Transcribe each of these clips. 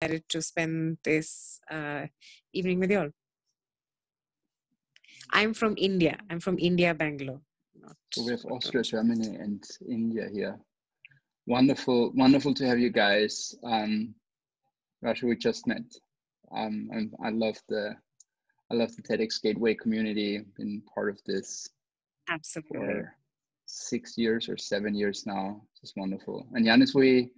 excited to spend this evening with you all. I'm from India. I'm from India, Bangalore. So we have Austria, Germany, and India here. Wonderful, wonderful to have you guys. Rasha, we just met. And I love the TEDx Gateway community. Been part of this Absolutely for 6 years or 7 years now. It's wonderful. And Yanis, I'm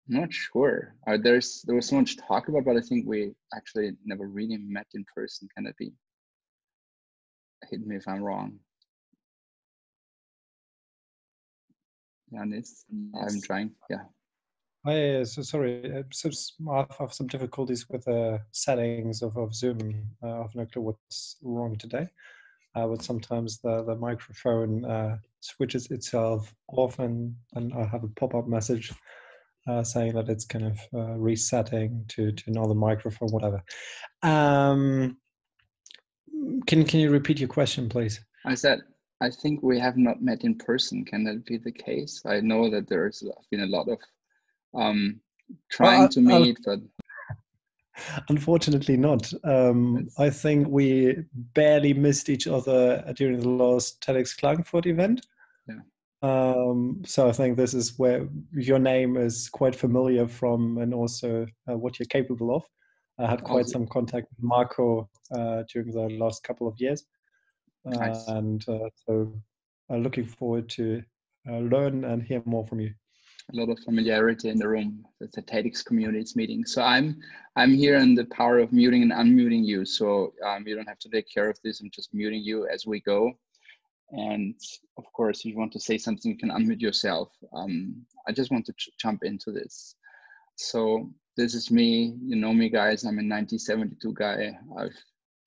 not sure. There was so much talk about, but I think we actually never really met in person. Can it be? Hit me if I'm wrong. Yanis, I'm trying. Yeah. So sorry. I have some difficulties with the settings of Zoom. I have no clue what's wrong today. But sometimes the microphone switches itself off, and I have a pop-up message saying that it's kind of resetting to another microphone, whatever. Can you repeat your question, please? I said, I think we have not met in person. Can that be the case? I know that there's been a lot of trying to meet, but unfortunately not. I think we barely missed each other during the last TEDx Klagenfurt event. Yeah. So I think this is where your name is quite familiar from, and also what you're capable of. I had quite some contact with Marco during the last couple of years. Nice. And so looking forward to learn and hear more from you. A lot of familiarity in the room. It's a TEDx communities meeting. So I'm here in the power of muting and unmuting you. So you don't have to take care of this. I'm just muting you as we go. And of course, if you want to say something, you can unmute yourself. I just want to jump into this. So this is me. You know me, guys. I'm a 1972 guy.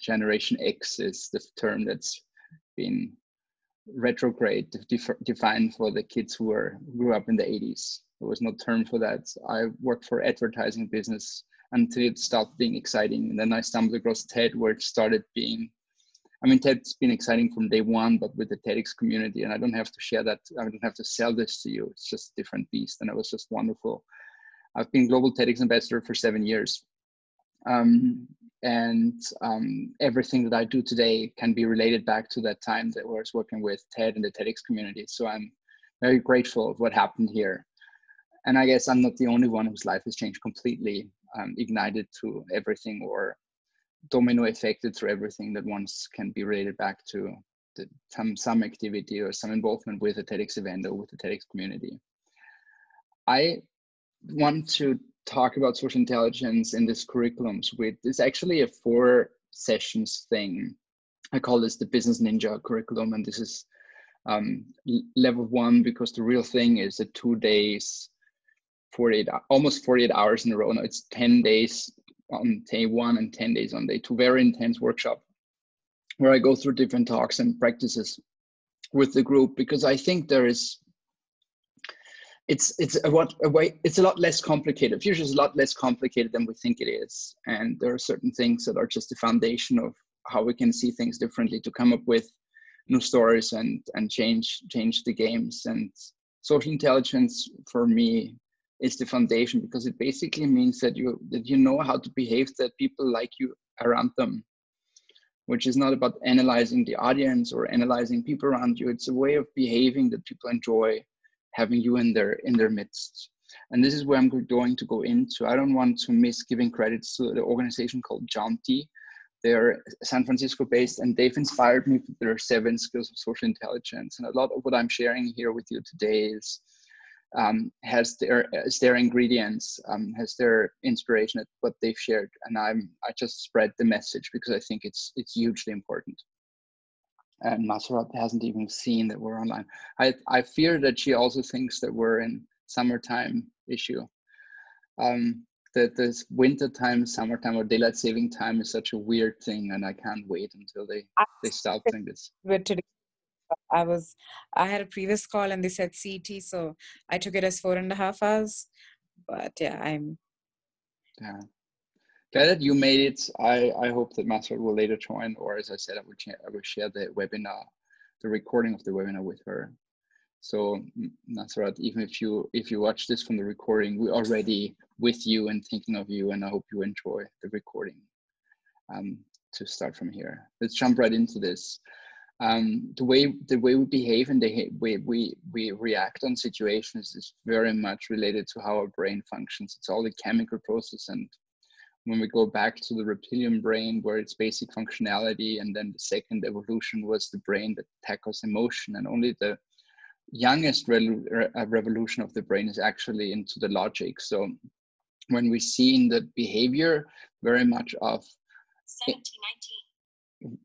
Generation X is the term that's been retrograde defined for the kids who grew up in the 80s. There was no term for that. I worked for advertising business until it stopped being exciting. And then I stumbled across TED, where it started being, TED's been exciting from day one, but with the TEDx community. And I don't have to share that. I don't have to sell this to you. It's just a different beast. And it was just wonderful. I've been global TEDx ambassador for 7 years. Everything that I do today can be related back to that time that I was working with TED and the TEDx community. So I'm very grateful of what happened here. And I guess I'm not the only one whose life has changed completely, ignited to everything, or domino affected through everything that once can be related back to some activity or some involvement with a TEDx event or with the TEDx community. I want to talk about social intelligence in this curriculums with it's actually a 4 sessions thing. I call this the Business Ninja curriculum, and this is level 1, because the real thing is a 2 days, almost 48 hours in a row. No, it's 10 days on day 1 and 10 days on day 2. Very intense workshop where I go through different talks and practices with the group, because I think there is it's a lot less complicated. Future is a lot less complicated than we think it is, and there are certain things that are just the foundation of how we can see things differently, to come up with new stories and change the games. And social intelligence for me is the foundation, because it basically means that you know how to behave, that people like you around them, which is not about analyzing the audience or analyzing people around you. It's a way of behaving that people enjoy having you in their midst. And this is where I'm going to go into. I don't want to miss giving credits to the organization called Jaunty. They're San Francisco based, and they've inspired me with their 7 skills of social intelligence. And a lot of what I'm sharing here with you today is has their ingredients, has their inspiration at what they've shared. And I just spread the message because I think it's hugely important. And Masarat hasn't even seen that we're online. I fear that she also thinks that we're in summertime issue. That this winter time, summertime, or daylight saving time is such a weird thing, and I can't wait until they stop doing this. But today, I had a previous call and they said CT, so I took it as 4.5 hours. But yeah, Yeah. Glad that you made it. I hope that Masarat will later join, or as I said, I will share the webinar, the recording of the webinar with her. So Nasrat, even if you watch this from the recording, we're already with you and thinking of you, and I hope you enjoy the recording. To start from here, let's jump right into this. The way we behave and the way we react on situations is very much related to how our brain functions. It's all the chemical process, and when we go back to the reptilian brain, where it's basic functionality, and then the second evolution was the brain that tackles emotion, and only the youngest revolution of the brain is actually into the logic. So when we see in the behavior very much of 1719.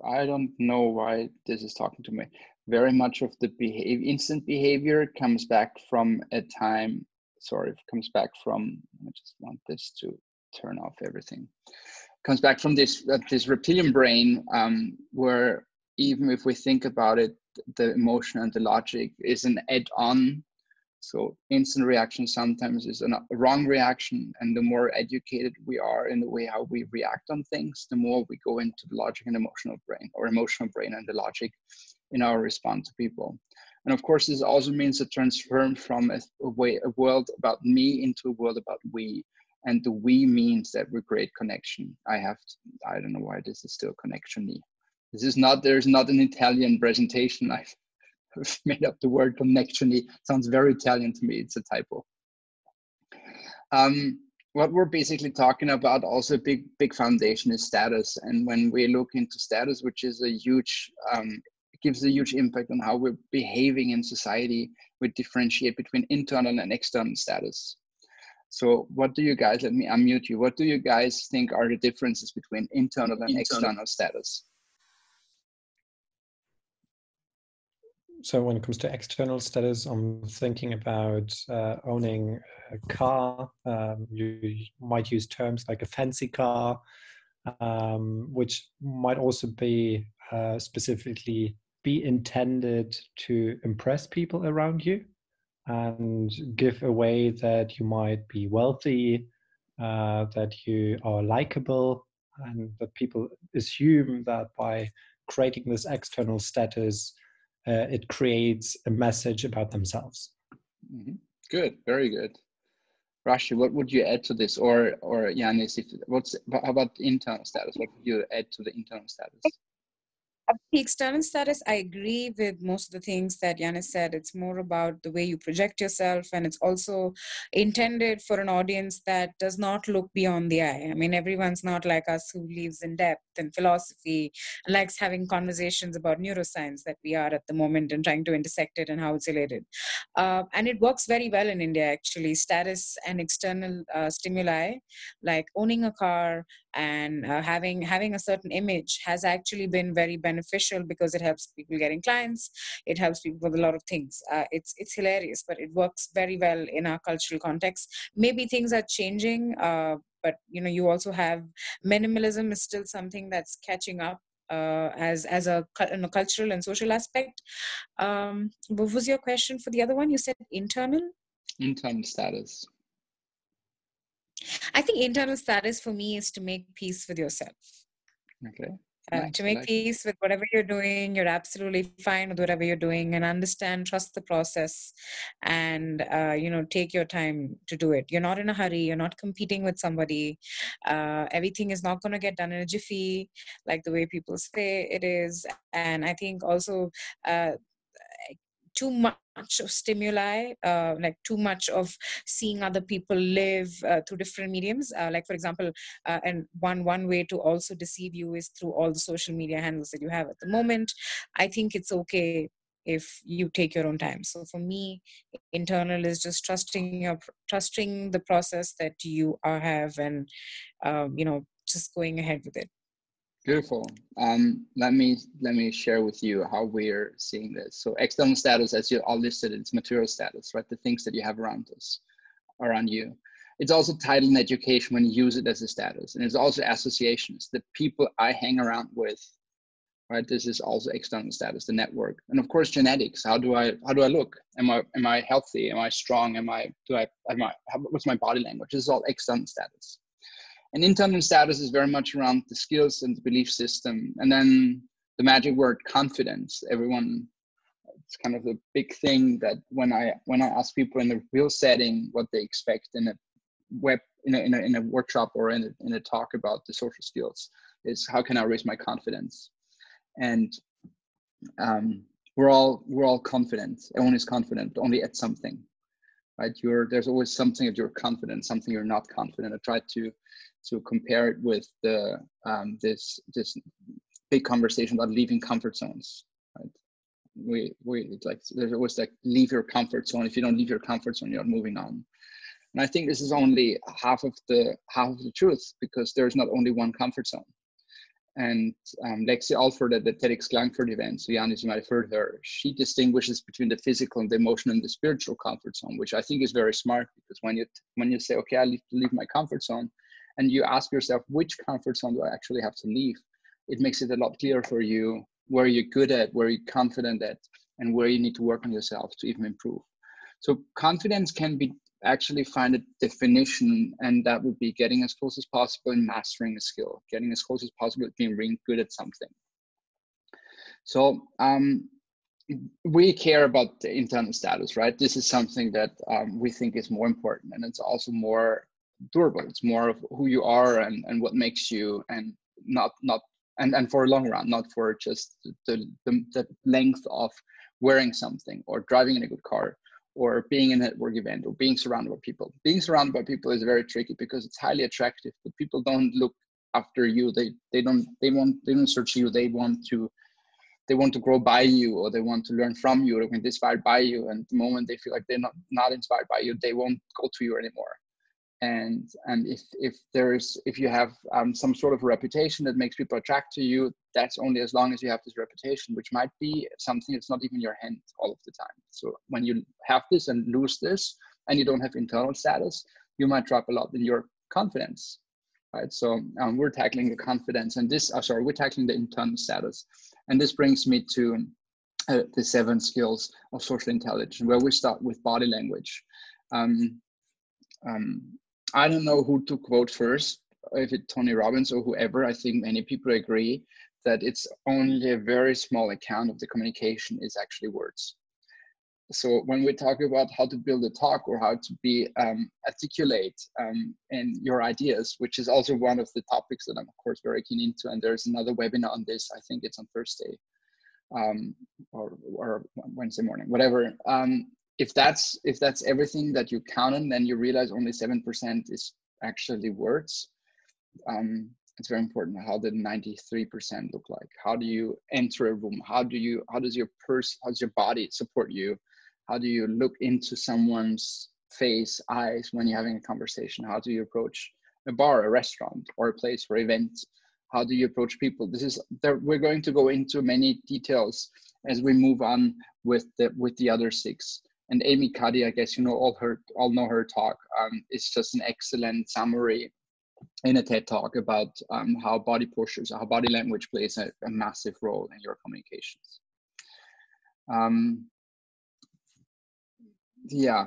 I don't know why this is talking to me. Very much of the instant behavior comes back from a time, sorry, comes back from, I just want this to turn off everything. Comes back from this reptilian brain, where even if we think about it, the emotion and the logic is an add-on. So instant reaction sometimes is a wrong reaction, and the more educated we are in the way how we react on things, the more we go into the logic and emotional brain, or emotional brain and the logic in our response to people. And of course, this also means a transfer from a world about me into a world about we. And the we means that we create connection. I don't know why this is still connection-y. This is not, there's not an Italian presentation. I've made up the word connection-y. Sounds very Italian to me. It's a typo. What we're basically talking about, also a big foundation, is status. And when we look into status, which is a huge, gives a huge impact on how we're behaving in society, we differentiate between internal and external status. So what do you guys, let me unmute you. What do you guys think are the differences between internal and external status? So when it comes to external status, I'm thinking about owning a car. You might use terms like a fancy car, which might also be specifically be intended to impress people around you and give away that you might be wealthy, that you are likable, and that people assume that by creating this external status, it creates a message about themselves. Mm-hmm. Good, very good. Rashi, what would you add to this? Or Yanis, how about internal status? What would you add to the internal status? The external status, I agree with most of the things that Yanis said. It's more about the way you project yourself, and it's also intended for an audience that does not look beyond the eye. I mean, everyone's not like us who believes in depth and philosophy and likes having conversations about neuroscience that we are at the moment and trying to intersect it and how it's related. And it works very well in India, actually. Status and external stimuli, like owning a car and having a certain image, has actually been very beneficial because it helps people getting clients. It helps people with a lot of things. It's hilarious, but it works very well in our cultural context. Maybe things are changing, but you also have minimalism is still something that's catching up as a cultural and social aspect. What was your question for the other one? You said internal status. I think internal status for me is to make peace with yourself. Okay. Nice. To make peace with whatever you're doing, you're absolutely fine with whatever you're doing, and understand, trust the process, and take your time to do it. You're not in a hurry. You're not competing with somebody. Everything is not going to get done in a jiffy, like the way people say it is. And I think also too much of stimuli, like too much of seeing other people live through different mediums. Like, for example, and one way to also deceive you is through all the social media handles that you have at the moment. I think it's okay if you take your own time. So for me, internal is just trusting the process that you have, and just going ahead with it. Beautiful. Let me share with you how we're seeing this. So external status, as you all listed, it's material status, right? The things that you have around you. It's also title and education when you use it as a status, and it's also associations, the people I hang around with, right? This is also external status, the network, and of course genetics. How do I look? Am I healthy? Am I strong? What's my body language? This is all external status. And internal status is very much around the skills and the belief system. And then the magic word confidence. Everyone It's kind of the big thing that when I ask people in a real setting what they expect in a in a workshop or in a talk about the social skills, is how can I raise my confidence? And we're all confident. Everyone is confident only at something, right? There's always something that you're confident, something you're not confident. I try to compare it with the this big conversation about leaving comfort zones, right? It's like there's always like, leave your comfort zone. If you don't leave your comfort zone, you're not moving on. And I think this is only half of the truth, because there's not only one comfort zone. And Lexi Alford at the TEDx Klagenfurt event, so Janis, you might have heard her, she distinguishes between the physical and the emotional and the spiritual comfort zone, which I think is very smart, because when you say, okay, I need to leave my comfort zone, and you ask yourself, which comfort zone do I actually have to leave? It makes it a lot clearer for you where you're good at, where you're confident at, and where you need to work on yourself to even improve. So confidence can be actually find a definition, and that would be getting as close as possible in mastering a skill, getting as close as possible at being really good at something. So we care about the internal status, right? This is something that we think is more important, and it's also more durable. It's more of who you are and what makes you, and not and for a long run, not for just the length of wearing something or driving in a good car or being in a network event or being surrounded by people. Being surrounded by people is very tricky because it's highly attractive, but people don't look after you. They don't search you. They want to grow by you, or they want to learn from you, or get inspired by you. And the moment they feel like they're not inspired by you, they won't go to you anymore. And if you have some sort of reputation that makes people attract to you, that's only as long as you have this reputation, which might be something that's not even in your hand all of the time. So when you have this and lose this, and you don't have internal status, you might drop a lot in your confidence, right? So we're tackling the confidence, and we're tackling the internal status, and this brings me to the 7 skills of social intelligence, where we start with body language. I don't know who to quote first, if it's Tony Robbins or whoever. I think many people agree that it's only a very small account of the communication is actually words. So when we talk about how to build a talk, or how to be articulate in your ideas, which is also one of the topics that I'm of course very keen into, and there's another webinar on this. I think it's on Thursday or Wednesday morning, whatever. If that's everything that you count on, then you realize only 7% is actually words. It's very important. How did 93% look like? How do you enter a room? How does your body support you? How do you look into someone's face, eyes when you're having a conversation? How do you approach a bar, a restaurant, or a place for events? How do you approach people? We're going to go into many details as we move on with the other 6. And Amy Cuddy, I guess you know all know her talk. It's just an excellent summary in a TED talk about how body postures, how body language plays a massive role in your communications. Yeah,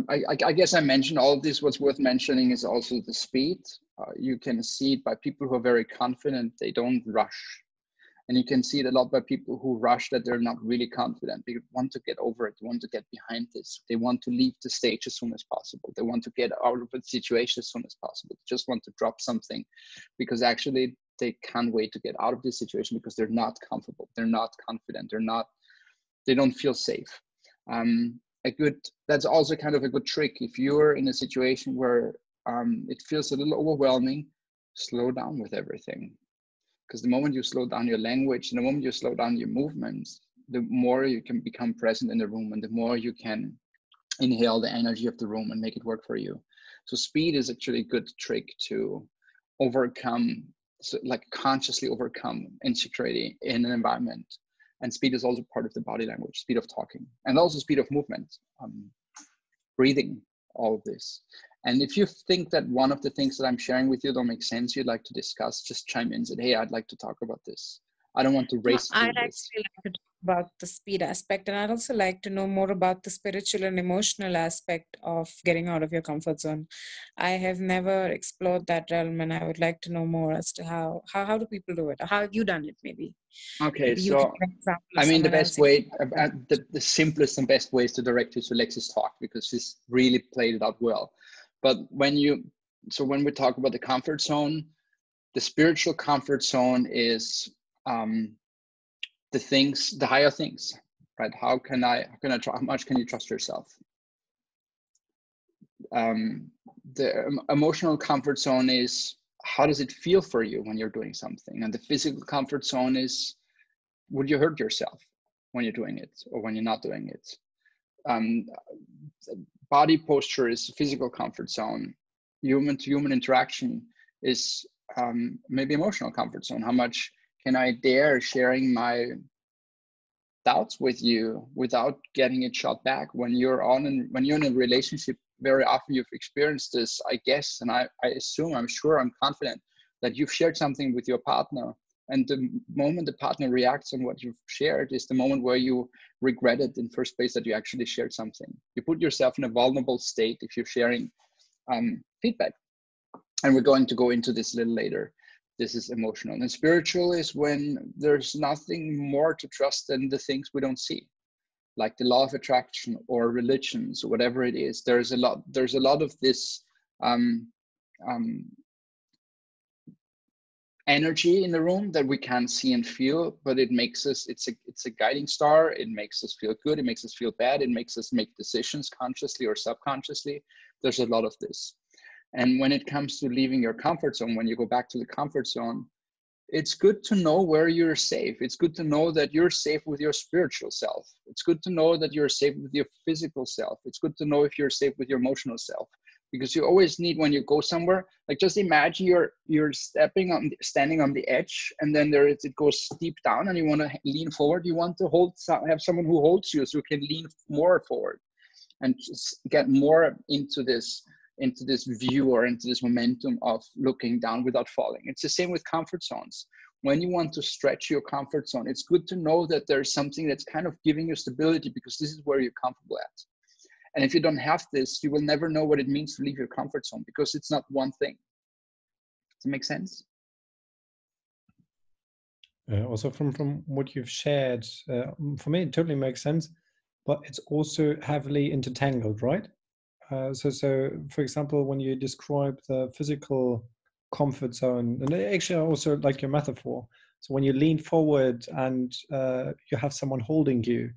I guess I mentioned all of this. What's worth mentioning is also the speed. You can see it by people who are very confident. They don't rush. And you can see it a lot by people who rush, that they're not really confident. They want to get over it. They want to get behind this. They want to leave the stage as soon as possible. They want to get out of the situation as soon as possible. They just want to drop something, because actually they can't wait to get out of this situation, because they're not comfortable. They're not confident. They don't feel safe. That's also kind of a good trick. If you're in a situation where it feels a little overwhelming, slow down with everything. Because the moment you slow down your language, and the moment you slow down your movements, the more you can become present in the room, and the more you can inhale the energy of the room and make it work for you. So speed is actually a good trick to overcome, consciously overcome insecurity in an environment. And speed is also part of the body language, speed of talking, and also speed of movement, breathing, all of this. And if you think that one of the things that I'm sharing with you don't make sense, you'd like to discuss, just chime in and say, hey, I'd like to talk about this. I don't want to race through this. about the speed aspect, and I'd also like to know more about the spiritual and emotional aspect of getting out of your comfort zone. I have never explored that realm, and I would like to know more as to how do people do it? How have you done it? Okay, Maybe you can so give an example of I mean, the someone best else. way, the simplest and best way is to direct you to Lexi's talk, because she's really played it out well. But when we talk about the comfort zone, the spiritual comfort zone is the higher things, right? How much can you trust yourself? The emotional comfort zone is, how does it feel for you when you're doing something? And the physical comfort zone is, would you hurt yourself when you're doing it or when you're not doing it? Body posture is physical comfort zone. Human to human interaction is maybe emotional comfort zone. How much can I dare sharing my doubts with you without getting it shot back? When you're in a relationship, very often you've experienced this, I guess, and I assume, I'm sure, I'm confident that you've shared something with your partner, and the moment the partner reacts on what you've shared is the moment where you regret it in first place that you actually shared something. You put yourself in a vulnerable state if you're sharing feedback, and we're going to go into this a little later. This is emotional. And spiritual is when there's nothing more to trust than the things we don't see, like the law of attraction or religions or whatever it is. There's a lot of this energy in the room that we can't see and feel, but it makes us, it's a guiding star. It makes us feel good. It makes us feel bad. It makes us make decisions consciously or subconsciously. There's a lot of this. And when it comes to leaving your comfort zone, when you go back to the comfort zone, it's good to know where you're safe. It's good to know that you're safe with your spiritual self. It's good to know that you're safe with your physical self. It's good to know if you're safe with your emotional self, because you always need, when you go somewhere, like just imagine you're standing on the edge, and then it goes steep down, and you want to lean forward. You want to have someone who holds you so you can lean more forward and just get more into this view or into this momentum of looking down without falling. It's the same with comfort zones. When you want to stretch your comfort zone, it's good to know that there's something that's kind of giving you stability, because this is where you're comfortable at. And if you don't have this, you will never know what it means to leave your comfort zone, because it's not one thing. Does it make sense? Also from what you've shared, for me, it totally makes sense, but it's also heavily intertangled, right? So for example, when you describe the physical comfort zone, and actually I also like your metaphor. So when you lean forward and you have someone holding you,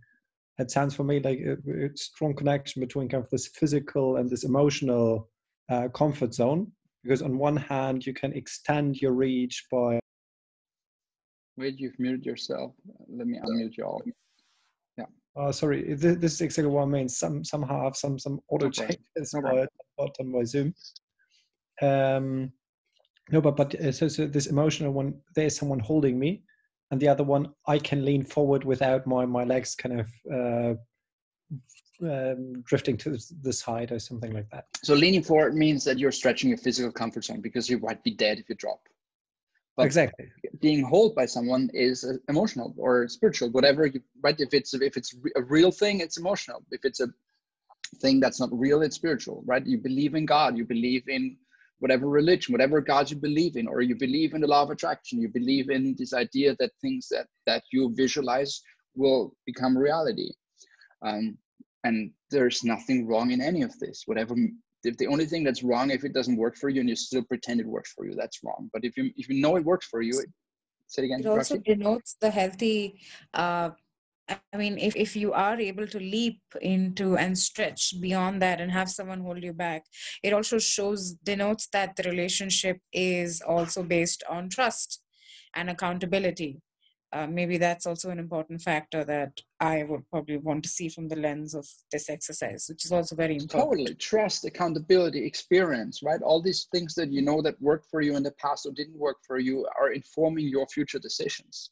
it sounds for me like a strong connection between kind of this physical and this emotional comfort zone. Because on one hand, you can extend your reach by... Wait, you've muted yourself. Let me unmute you all. Sorry, this is exactly what I mean. Somehow I have some auto changes by Zoom. No, but so this emotional one, there's someone holding me, and the other one, I can lean forward without my legs kind of drifting to the side or something like that. So leaning forward means that you're stretching your physical comfort zone, because you might be dead if you drop. But exactly. Being held by someone is emotional or spiritual, whatever. Right? If it's a real thing, it's emotional. If it's a thing that's not real, it's spiritual. Right? You believe in God. You believe in whatever religion, whatever God you believe in, or you believe in the law of attraction. You believe in this idea that things that you visualize will become reality. And there's nothing wrong in any of this. Whatever. If the only thing that's wrong, if it doesn't work for you and you still pretend it works for you, that's wrong. But if you know it works for you, say it again. It also Roxy? denotes the healthy. I mean, if you are able to leap into and stretch beyond that and have someone hold you back, it also denotes that the relationship is also based on trust and accountability. Maybe that's also an important factor that I would probably want to see from the lens of this exercise, which is also very important. Totally. Trust, accountability, experience, right? All these things that you know that worked for you in the past or didn't work for you are informing your future decisions.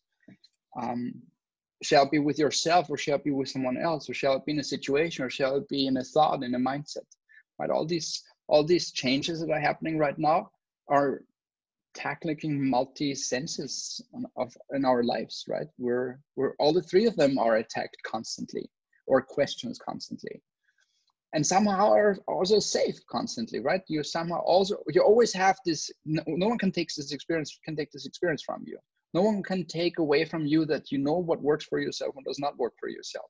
Shall it be with yourself, or shall it be with someone else, or shall it be in a situation, or shall it be in a thought, in a mindset, right? All these changes that are happening right now are tackling multi senses in our lives, right? We're all the three of them are attacked constantly or questions constantly, and somehow are also safe constantly, right? You somehow also, you always have this, no one can take this experience from you. No one can take away from you that you know what works for yourself and does not work for yourself,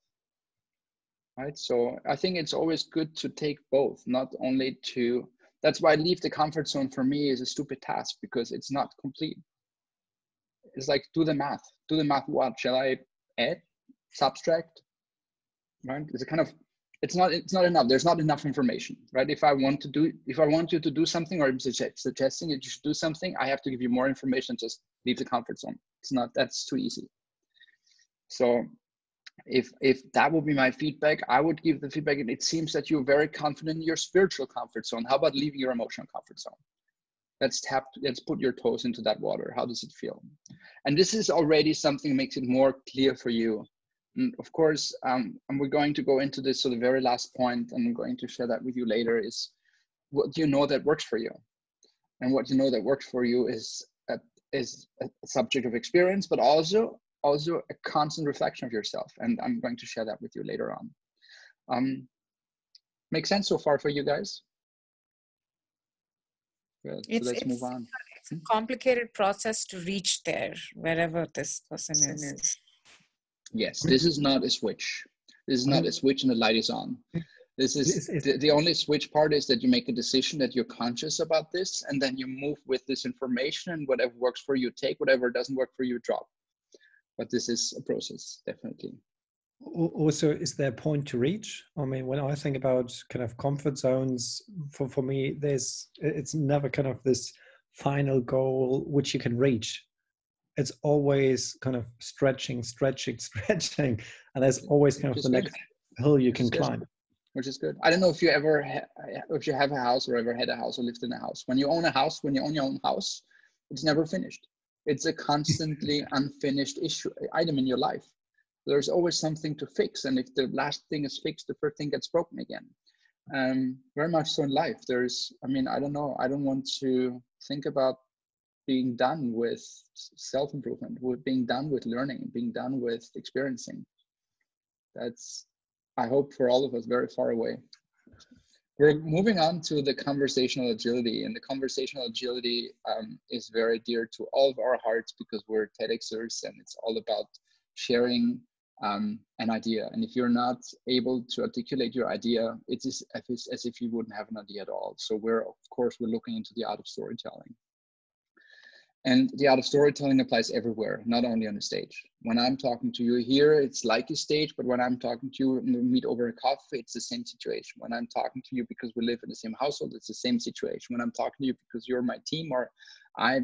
right? So I think it's always good to take both, not only to, that's why leave the comfort zone for me is a stupid task, because it's not complete. It's like, do the math. What shall I add, subtract, right? It's a kind of, it's not enough. There's not enough information, right? If I want you to do something, or I'm suggesting that you should do something, I have to give you more information. Just leave the comfort zone. It's not, that's too easy. So if that would be my feedback, I would give the feedback, and it seems that you're very confident in your spiritual comfort zone. How about leaving your emotional comfort zone? Let's put your toes into that water. How does it feel? And this is already something that makes it more clear for you. And of course, and we're going to go into this. So the very last point, and I'm going to share that with you later, is what do you know that works for you? And what you know that works for you is a subject of experience, but also a constant reflection of yourself. And I'm going to share that with you later on. Makes sense so far for you guys? Good. So let's move on. It's a complicated process to reach there, wherever this person is. Yes, this is not a switch. This is not a switch and the light is on. This is the only switch part is that you make a decision, that you're conscious about this, and then you move with this information, and whatever works for you, take, whatever doesn't work for you, drop. But this is a process, definitely. Also, is there a point to reach? I mean, when I think about kind of comfort zones, for me, it's never kind of this final goal which you can reach. It's always kind of stretching, and there's always kind of the next hill you can climb. Which is good. I don't know if you ever, if you have a house or ever had a house or lived in a house. When you own a house, when you own your own house, it's never finished. It's a constantly unfinished item in your life. There's always something to fix. And if the last thing is fixed, the first thing gets broken again. Very much so in life. I don't know. I don't want to think about being done with self-improvement, with being done with learning, being done with experiencing. That's, I hope, for all of us, very far away. We're moving on to the conversational agility, and the conversational agility is very dear to all of our hearts, because we're TEDxers, and it's all about sharing an idea. And if you're not able to articulate your idea, it is as if you wouldn't have an idea at all. So we're looking into the art of storytelling. And the art of storytelling applies everywhere, not only on the stage. When I'm talking to you here, it's like a stage, but when I'm talking to you and we meet over a coffee, it's the same situation. When I'm talking to you because we live in the same household, it's the same situation. When I'm talking to you because you're my team, or I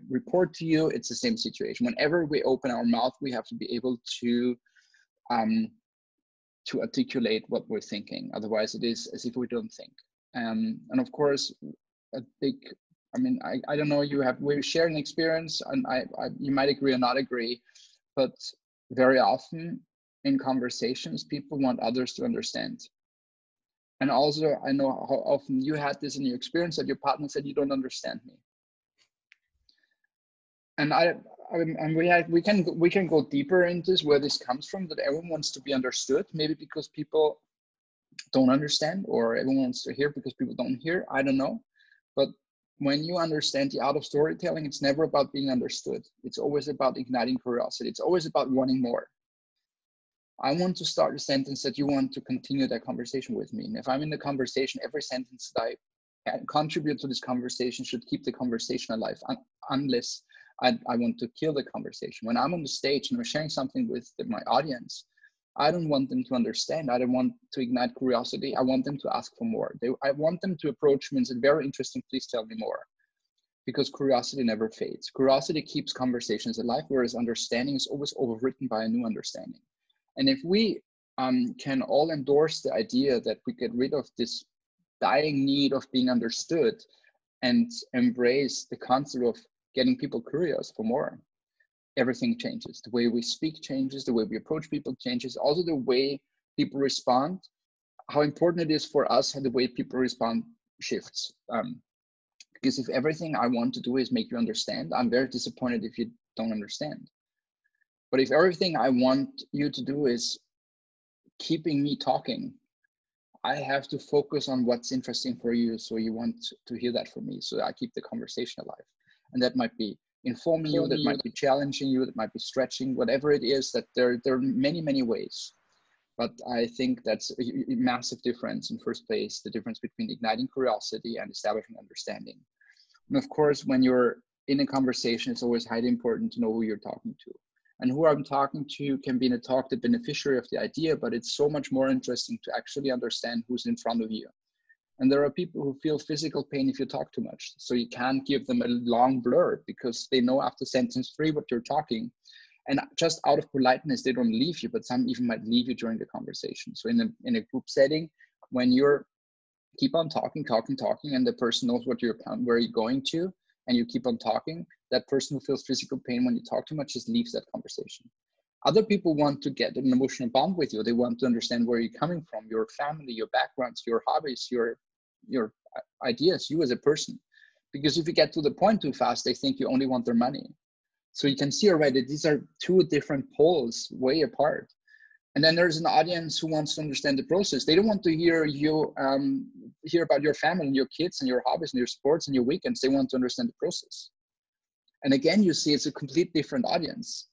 report to you, it's the same situation. Whenever we open our mouth, we have to be able to articulate what we're thinking. Otherwise, it is as if we don't think. And of course, I don't know, we're sharing experience, and you might agree or not agree, but very often in conversations, people want others to understand. And also, I know how often you had this in your experience, that your partner said, "You don't understand me." And we can go deeper into this, where this comes from, that everyone wants to be understood, maybe because people don't understand, or everyone wants to hear because people don't hear. I don't know, but when you understand the art of storytelling, it's never about being understood. It's always about igniting curiosity. It's always about wanting more. I want to start a sentence that you want to continue that conversation with me. And if I'm in the conversation, every sentence that I contribute to this conversation should keep the conversation alive, unless I want to kill the conversation. When I'm on the stage and I'm sharing something with my audience, I don't want them to understand. I don't want to ignite curiosity. I want them to ask for more. I want them to approach me and say, "Very interesting, please tell me more." Because curiosity never fades. Curiosity keeps conversations alive, whereas understanding is always overwritten by a new understanding. And if we can all endorse the idea that we get rid of this dying need of being understood and embrace the concept of getting people curious for more, everything changes. The way we speak changes, the way we approach people changes, also the way people respond. How important it is for us, how the way people respond shifts. Because if everything I want to do is make you understand, I'm very disappointed if you don't understand. But if everything I want you to do is keeping me talking, I have to focus on what's interesting for you. So you want to hear that from me. So I keep the conversation alive. And that might be informing you, that might be challenging you, that might be stretching, whatever it is, that there are many, many ways. But I think that's a massive difference in first place, the difference between igniting curiosity and establishing understanding. And of course, when you're in a conversation, it's always highly important to know who you're talking to. And who I'm talking to can be in a talk the beneficiary of the idea, but it's so much more interesting to actually understand who's in front of you. And there are people who feel physical pain if you talk too much. So you can't give them a long blurb because they know after sentence 3 what you're talking. And just out of politeness, they don't leave you, but some even might leave you during the conversation. So in a group setting, when you're keep on talking, and the person knows where you're going to, and you keep on talking, that person who feels physical pain when you talk too much just leaves that conversation. Other people want to get an emotional bond with you. They want to understand where you're coming from, your family, your backgrounds, your hobbies, your ideas, you as a person. Because if you get to the point too fast, they think you only want their money. So you can see already, these are two different poles way apart. And then there's an audience who wants to understand the process. They don't want to hear you hear about your family and your kids and your hobbies and your sports and your weekends. They want to understand the process. And again, you see it's a complete different audience.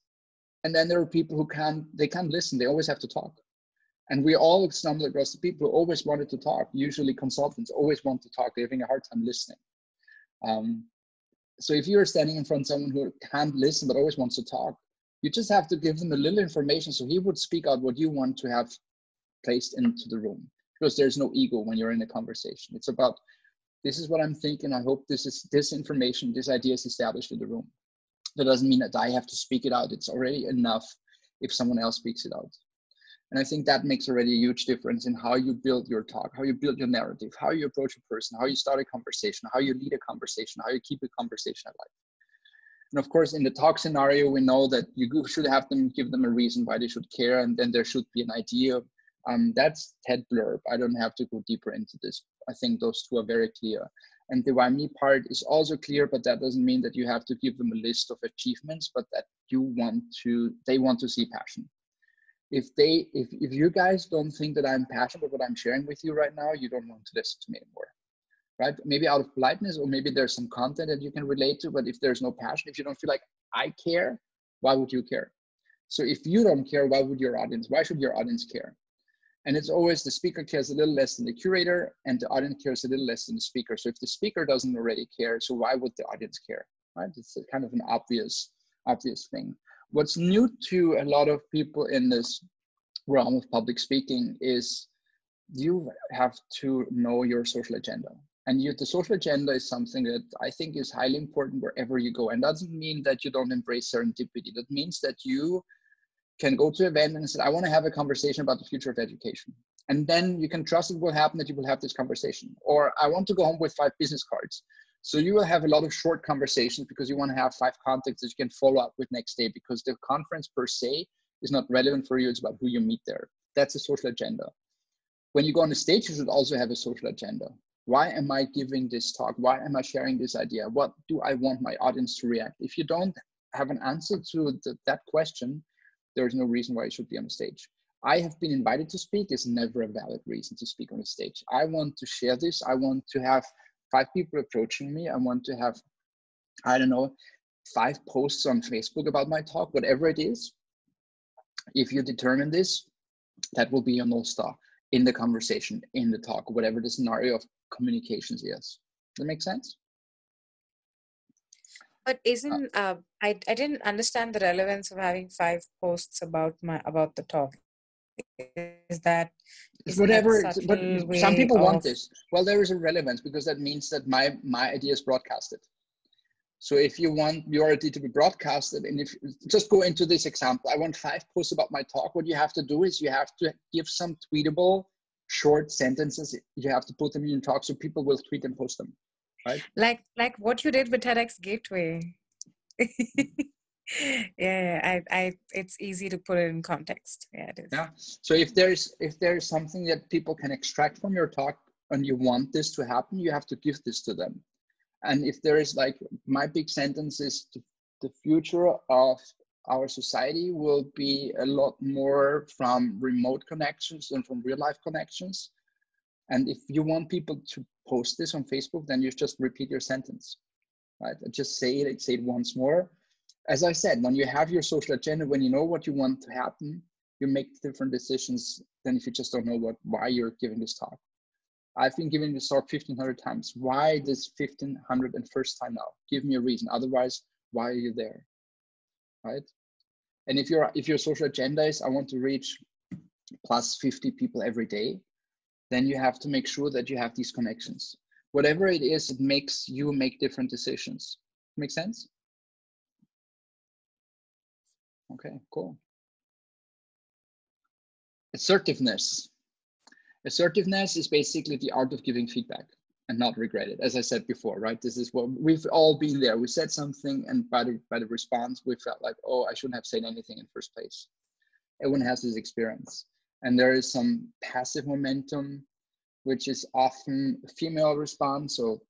And then there are people who can't listen. They always have to talk. And we all stumble across the people who always wanted to talk. Usually consultants always want to talk. They're having a hard time listening. So if you're standing in front of someone who can't listen but always wants to talk, you just have to give them a little information so he would speak out what you want to have placed into the room. Because there's no ego when you're in a conversation. It's about, this is what I'm thinking. I hope this information, this idea is established in the room. That doesn't mean that I have to speak it out. It's already enough if someone else speaks it out. And I think that makes already a huge difference in how you build your talk, how you build your narrative, how you approach a person, how you start a conversation, how you lead a conversation, how you keep a conversation alive. And of course, in the talk scenario, we know that you should give them a reason why they should care, and then there should be an idea. That's TED blurb. I don't have to go deeper into this. I think those two are very clear. And the why me part is also clear, but that doesn't mean that you have to give them a list of achievements, but that they want to see passion. If you guys don't think that I'm passionate about what I'm sharing with you right now, you don't want to listen to me anymore. Right? Maybe out of politeness, or maybe there's some content that you can relate to, but if there's no passion, if you don't feel like I care, why would you care? So if you don't care, why should your audience care? And it's always the speaker cares a little less than the curator, and the audience cares a little less than the speaker. So if the speaker doesn't already care, so why would the audience care? Right? It's a kind of an obvious thing. What's new to a lot of people in this realm of public speaking is you have to know your social agenda. And the social agenda is something that I think is highly important wherever you go. And that doesn't mean that you don't embrace serendipity. That means that you can go to an event and say, I want to have a conversation about the future of education. And then you can trust it will happen, that you will have this conversation. Or I want to go home with 5 business cards. So you will have a lot of short conversations because you want to have 5 contacts that you can follow up with next day, because the conference per se is not relevant for you. It's about who you meet there. That's a social agenda. When you go on the stage, you should also have a social agenda. Why am I giving this talk? Why am I sharing this idea? What do I want my audience to react? If you don't have an answer to that question, there's no reason why you should be on the stage. I have been invited to speak is never a valid reason to speak on the stage. I want to share this. I want to have 5 people approaching me. I want to have, 5 posts on Facebook about my talk, whatever it is. If you determine this, that will be your North Star in the conversation, in the talk, whatever the scenario of communications is. Does that make sense? But isn't I didn't understand the relevance of having 5 posts about the talk. Is that whatever? But some people want this. Well, there is a relevance because that means that my idea is broadcasted. So if you want your idea to be broadcasted, and if just go into this example, I want 5 posts about my talk. What you have to do is you have to give some tweetable short sentences. You have to put them in your talk so people will tweet and post them, right? Like what you did with TEDx Gateway. Yeah, it's easy to put it in context. Yeah, it is. Yeah. So if there's something that people can extract from your talk and you want this to happen, you have to give this to them. And if there is like, my big sentence is the future of our society will be a lot more from remote connections than from real life connections. And if you want people to post this on Facebook, then you just repeat your sentence, right? Just say it once more. As I said, when you have your social agenda, when you know what you want to happen, you make different decisions than if you just don't know why you're giving this talk. I've been giving this talk 1,500 times. Why this 1,501st time now? Give me a reason. Otherwise, why are you there, right? And if your social agenda is, I want to reach plus 50 people every day, then you have to make sure that you have these connections. Whatever it is, it makes you make different decisions. Make sense? Okay, cool. Assertiveness. Assertiveness is basically the art of giving feedback and not regret it. As I said before, right? This is what we've all been there. We said something, and by the response, we felt like, oh, I shouldn't have said anything in the first place. Everyone has this experience. And there is some passive momentum, which is often a female response. So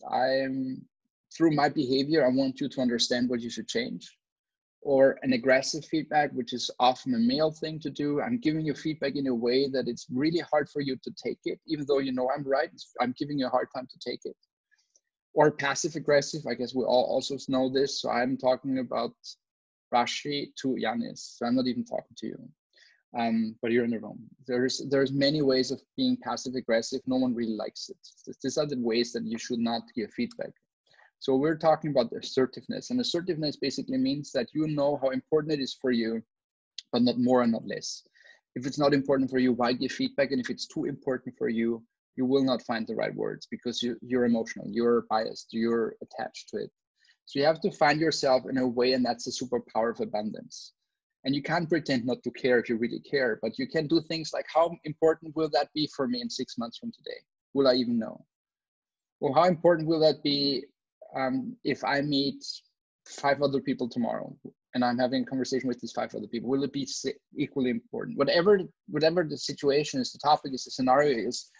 through my behavior, I want you to understand what you should change. Or an aggressive feedback, which is often a male thing to do. I'm giving you feedback in a way that it's really hard for you to take it, even though you know I'm right. I'm giving you a hard time to take it. Or passive aggressive, I guess we all also know this. So I'm talking about Rashi to Yanis. So I'm not even talking to you, but you're in the room. There's many ways of being passive aggressive. No one really likes it. These are the ways that you should not give feedback. So we're talking about assertiveness, and assertiveness basically means that you know how important it is for you, but not more and not less. If it's not important for you, why give feedback? And if it's too important for you, you will not find the right words because you're emotional, you're biased, you're attached to it. So you have to find yourself in a way, and that's the superpower of abundance. And you can't pretend not to care if you really care, but you can do things like, how important will that be for me in 6 months from today? Will I even know? Or how important will that be if I meet 5 other people tomorrow and I'm having a conversation with these 5 other people? Will it be equally important? Whatever the situation is, the topic is, the scenario is,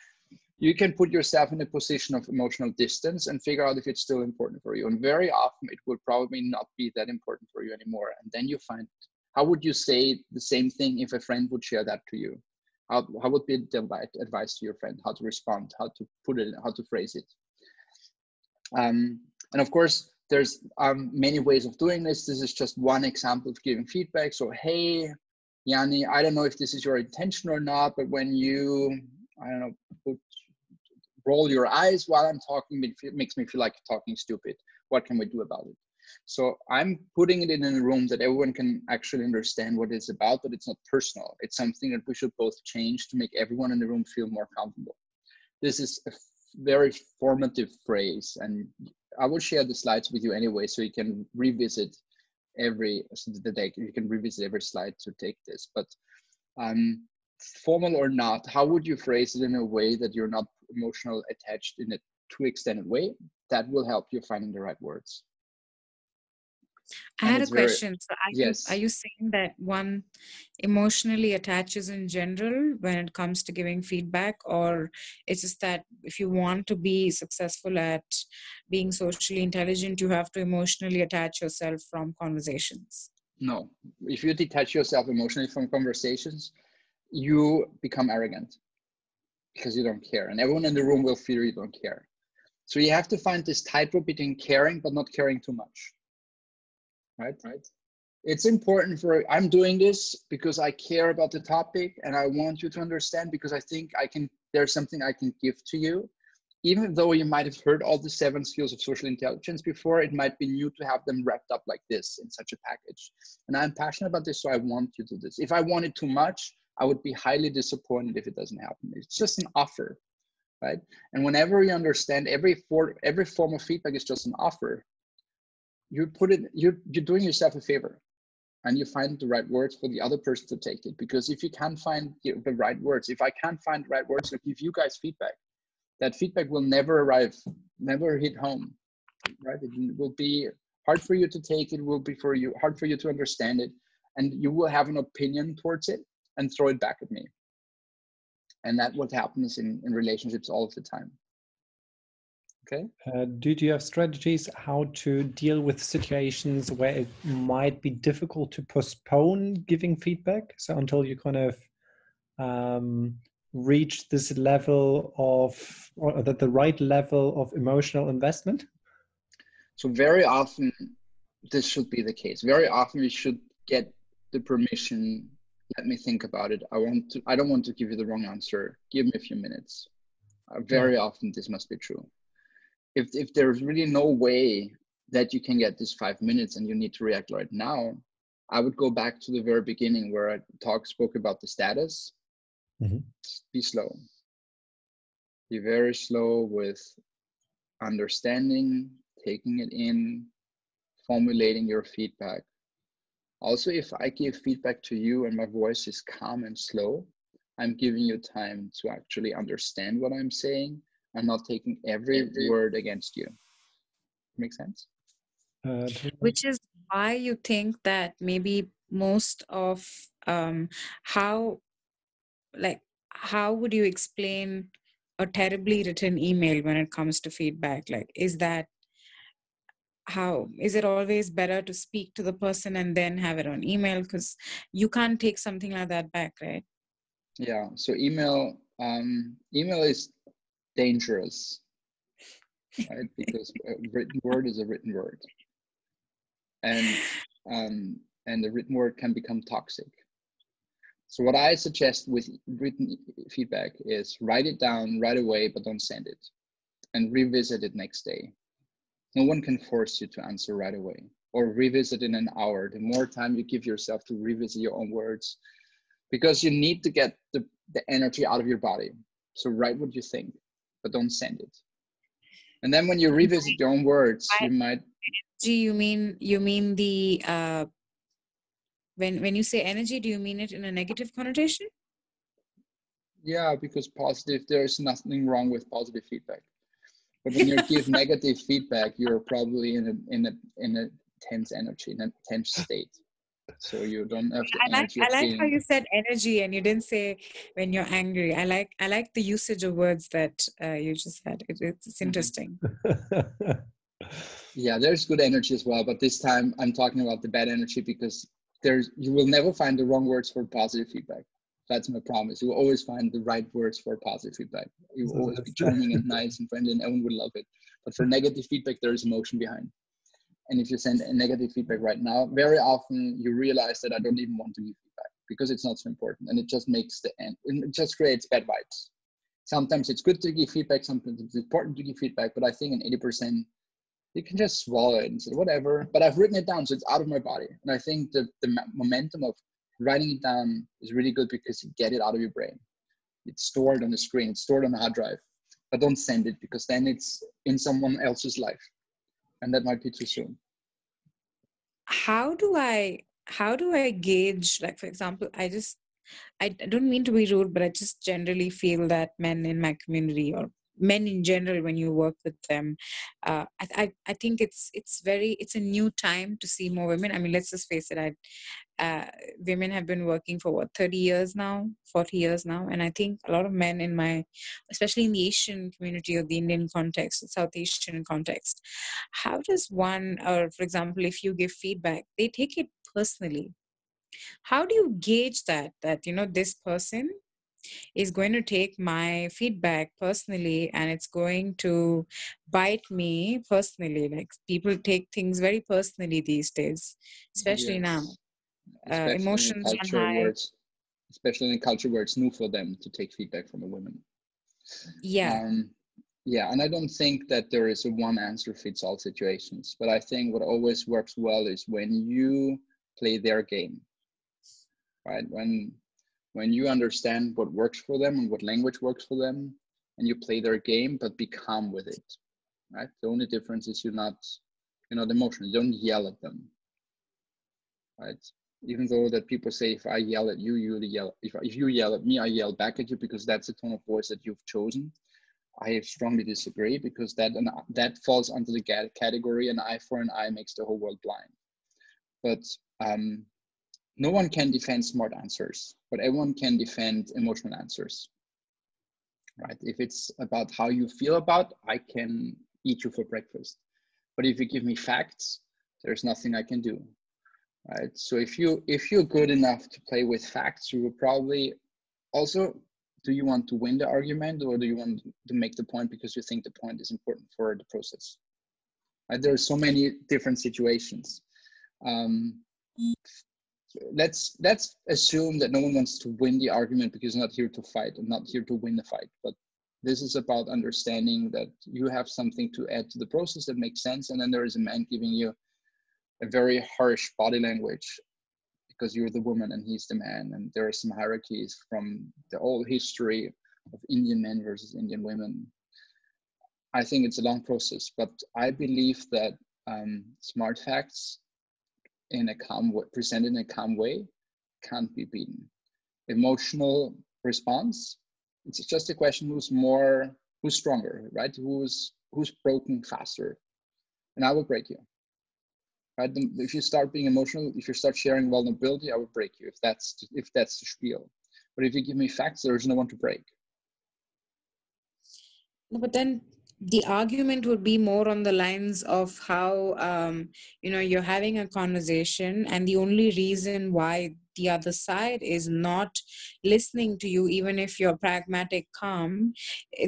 you can put yourself in a position of emotional distance and figure out if it's still important for you. And very often it will probably not be that important for you anymore. And then you find, how would you say the same thing if a friend would share that to you? How would be the advice to your friend? How to respond, how to put it, how to phrase it? And of course, there's many ways of doing this. This is just one example of giving feedback. So, hey, Yanni, I don't know if this is your intention or not, but when you, I don't know, roll your eyes while I'm talking, it makes me feel like talking stupid. What can we do about it? So I'm putting it in a room that everyone can actually understand what it's about, but it's not personal. It's something that we should both change to make everyone in the room feel more comfortable. This is a very formative phrase, and I will share the slides with you anyway, so you can revisit every slide to take this. But formal or not, how would you phrase it in a way that you're not emotional attached in a too extended way? That will help you finding the right words. I had a question. So yes. Are you saying that one emotionally attaches in general when it comes to giving feedback, or it's just that if you want to be successful at being socially intelligent, you have to emotionally attach yourself from conversations? No, if you detach yourself emotionally from conversations, you become arrogant because you don't care, and everyone in the room will feel you don't care. So you have to find this tightrope between caring but not caring too much. Right? It's important I'm doing this because I care about the topic and I want you to understand, because I think there's something I can give to you. Even though you might have heard all the 7 skills of social intelligence before, it might be new to have them wrapped up like this in such a package. And I'm passionate about this, so I want you to do this. If I wanted too much, I would be highly disappointed if it doesn't happen. It's just an offer, right? And whenever you understand every form of feedback is just an offer, you're doing yourself a favor, and you find the right words for the other person to take it. Because if you can't find the right words, if I can't find the right words to give you guys feedback, that feedback will never arrive, never hit home, right? It will be hard for you to take it, will be hard for you to understand it, and you will have an opinion towards it and throw it back at me. And that's what happens in relationships all of the time. Okay. Do you have strategies how to deal with situations where it might be difficult to postpone giving feedback? So until you kind of reach this level of, or the right level of emotional investment? So very often this should be the case. Very often we should get the permission. Let me think about it. I don't want to give you the wrong answer. Give me a few minutes. Very often this must be true. If there's really no way that you can get this 5 minutes and you need to react right now, I would go back to the very beginning where I spoke about the status. Be slow. Be very slow with understanding, taking it in, formulating your feedback. Also, if I give feedback to you and my voice is calm and slow, I'm giving you time to actually understand what I'm saying and not taking every word against you. Make sense? Which is why you think that maybe most of how would you explain a terribly written email when it comes to feedback? Like, is it always better to speak to the person and then have it on email? Because you can't take something like that back, right? Yeah. So email is dangerous, right? Because a written word is a written word, and the written word can become toxic. So what I suggest with written feedback is write it down right away, but don't send it, and revisit it next day. No one can force you to answer right away, or revisit in an hour. The more time you give yourself to revisit your own words, because you need to get the energy out of your body. So write what you think, but don't send it. And then when you revisit your own words, you might. You mean the when you say energy, do you mean it in a negative connotation? Yeah, because positive, there's nothing wrong with positive feedback. But when you give negative feedback, you're probably in a tense energy, in a tense state. So you don't have the energy. I like how you said energy and you didn't say when you're angry. I like the usage of words that you just had. It's interesting. Yeah, there's good energy as well, but this time I'm talking about the bad energy, because you will never find the wrong words for positive feedback. That's my promise. You will always find the right words for positive feedback. You will always be charming and nice and friendly, and everyone would love it. But for negative feedback, there is emotion behind. And if you send a negative feedback right now, very often you realize that I don't even want to give feedback because it's not so important, and it just makes it just creates bad vibes. Sometimes it's good to give feedback, sometimes it's important to give feedback, but I think in 80%, you can just swallow it and say whatever. But I've written it down, so it's out of my body. And I think the momentum of writing it down is really good because you get it out of your brain. It's stored on the screen, it's stored on the hard drive. But don't send it, because then it's in someone else's life, and that might be too soon. How do I gauge, like, for example, I don't mean to be rude, but I just generally feel that men in my community, or men in general, when you work with them, I think it's a new time to see more women. I mean, let's just face it, women have been working for 30 years now, 40 years now, and I think a lot of men especially in the Asian community, or the Indian context, the South Asian context, how does one, or for example, if you give feedback, they take it personally. How do you gauge that this person is going to take my feedback personally and it's going to bite me personally? Like, people take things very personally these days, especially now. Emotions run high. Especially in a culture where it's new for them to take feedback from a woman. Yeah. Yeah, and I don't think that there is a one answer fits all situations, but I think what always works well is when you play their game, right? When you understand what works for them and what language works for them, and you play their game, but be calm with it, right? The only difference is you're not emotional. You don't yell at them, right? Even though that people say, if I yell at you, you yell. If you yell at me, I yell back at you, because that's the tone of voice that you've chosen. I strongly disagree, because that falls under the category an eye for an eye makes the whole world blind. But no one can defend smart answers, but everyone can defend emotional answers, right? If it's about how you feel about, I can eat you for breakfast. But if you give me facts, there's nothing I can do, right? So if you're good enough to play with facts, you will probably also, do you want to win the argument, or do you want to make the point because you think the point is important for the process? Right? There are so many different situations. Let's assume that no one wants to win the argument because you're not here to fight and not here to win the fight. But this is about understanding that you have something to add to the process that makes sense. And then there is a man giving you a very harsh body language because you're the woman and he's the man. And there are some hierarchies from the old history of Indian men versus Indian women. I think it's a long process, but I believe that smart facts in a calm way, presented in a calm way, can't be beaten. Emotional response, it's just a question who's stronger, right? Who's broken faster, and I will break you, right? If you start being emotional, if you start sharing vulnerability, I will break you. If that's the spiel. But if you give me facts, there's no one to break. No, but then the argument would be more on the lines of how, you're having a conversation and the only reason why the other side is not listening to you, even if you're pragmatic, calm,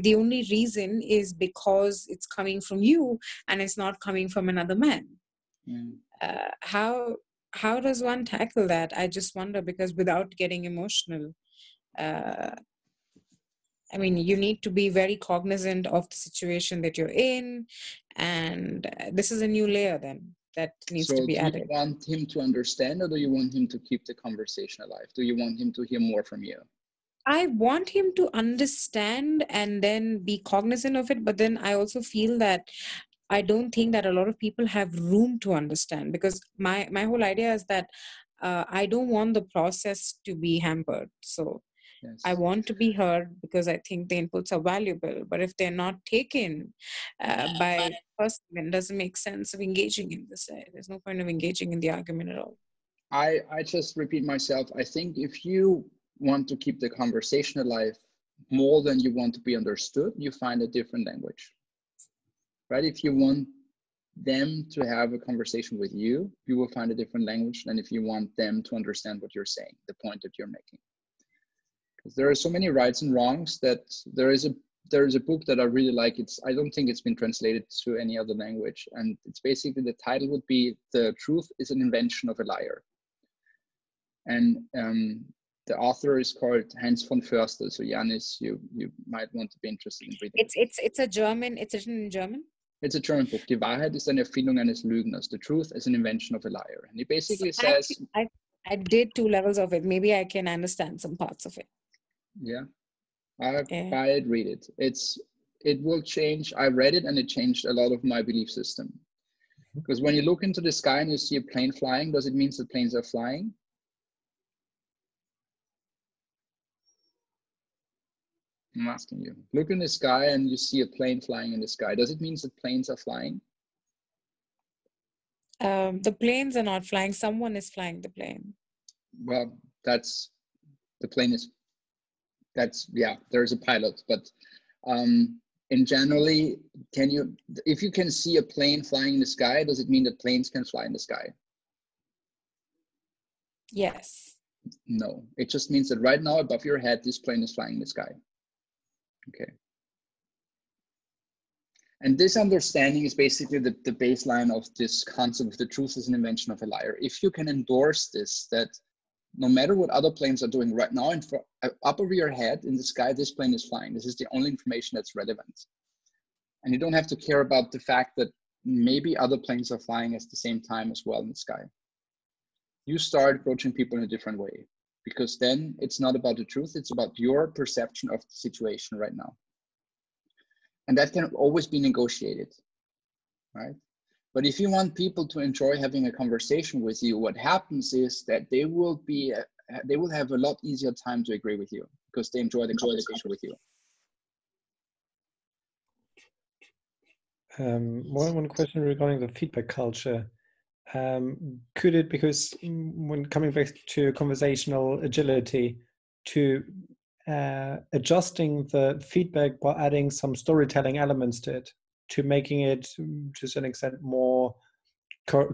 the only reason is because it's coming from you and it's not coming from another man. How does one tackle that? I just wonder, because without getting emotional, I mean, you need to be very cognizant of the situation that you're in. And this is a new layer then that needs to be added. Do you want him to understand, or do you want him to keep the conversation alive? Do you want him to hear more from you? I want him to understand and then be cognizant of it. But then I also feel that I don't think that a lot of people have room to understand, because my whole idea is that I don't want the process to be hampered. So yes. I want to be heard because I think the inputs are valuable. But if they're not taken by the person, it doesn't make sense of engaging in this. There's no point of engaging in the argument at all. I just repeat myself. I think if you want to keep the conversation alive more than you want to be understood, you find a different language. Right? If you want them to have a conversation with you, you will find a different language than if you want them to understand what you're saying, the point that you're making. Because there are so many rights and wrongs that there is a book that I really like. I don't think it's been translated to any other language. And it's basically, the title would be "The Truth is an Invention of a Liar." And the author is called Heinz von Förster. So Janis, you might want to be interested in reading. It's a German. It's written in German. It's a German book. Die Wahrheit ist eine Erfindung eines Lügners. The truth is an invention of a liar. And he basically says... I did 2 levels of it. Maybe I can understand some parts of it. Yeah. Buy it, read it. It will change. I read it and it changed a lot of my belief system. Because when you look into the sky and you see a plane flying, does it mean that planes are flying? I'm asking you. Look in the sky and you see a plane flying in the sky. Does it mean that planes are flying? The planes are not flying. Someone is flying the plane. Well, there's a pilot. But in generally, if you can see a plane flying in the sky, does it mean that planes can fly in the sky? Yes. No, it just means that right now above your head, this plane is flying in the sky. Okay. And this understanding is basically the baseline of this concept of the truth is an invention of a liar. If you can endorse this, that no matter what other planes are doing right now, up over your head in the sky, this plane is flying. This is the only information that's relevant. And you don't have to care about the fact that maybe other planes are flying at the same time as well in the sky. You start approaching people in a different way. Because then it's not about the truth, it's about your perception of the situation right now. And that can always be negotiated, right? But if you want people to enjoy having a conversation with you, what happens is that they will have a lot easier time to agree with you because they enjoy the conversation with you. One question regarding the feedback culture. Could it, because when coming back to conversational agility, to adjusting the feedback by adding some storytelling elements to it, to making it to some extent more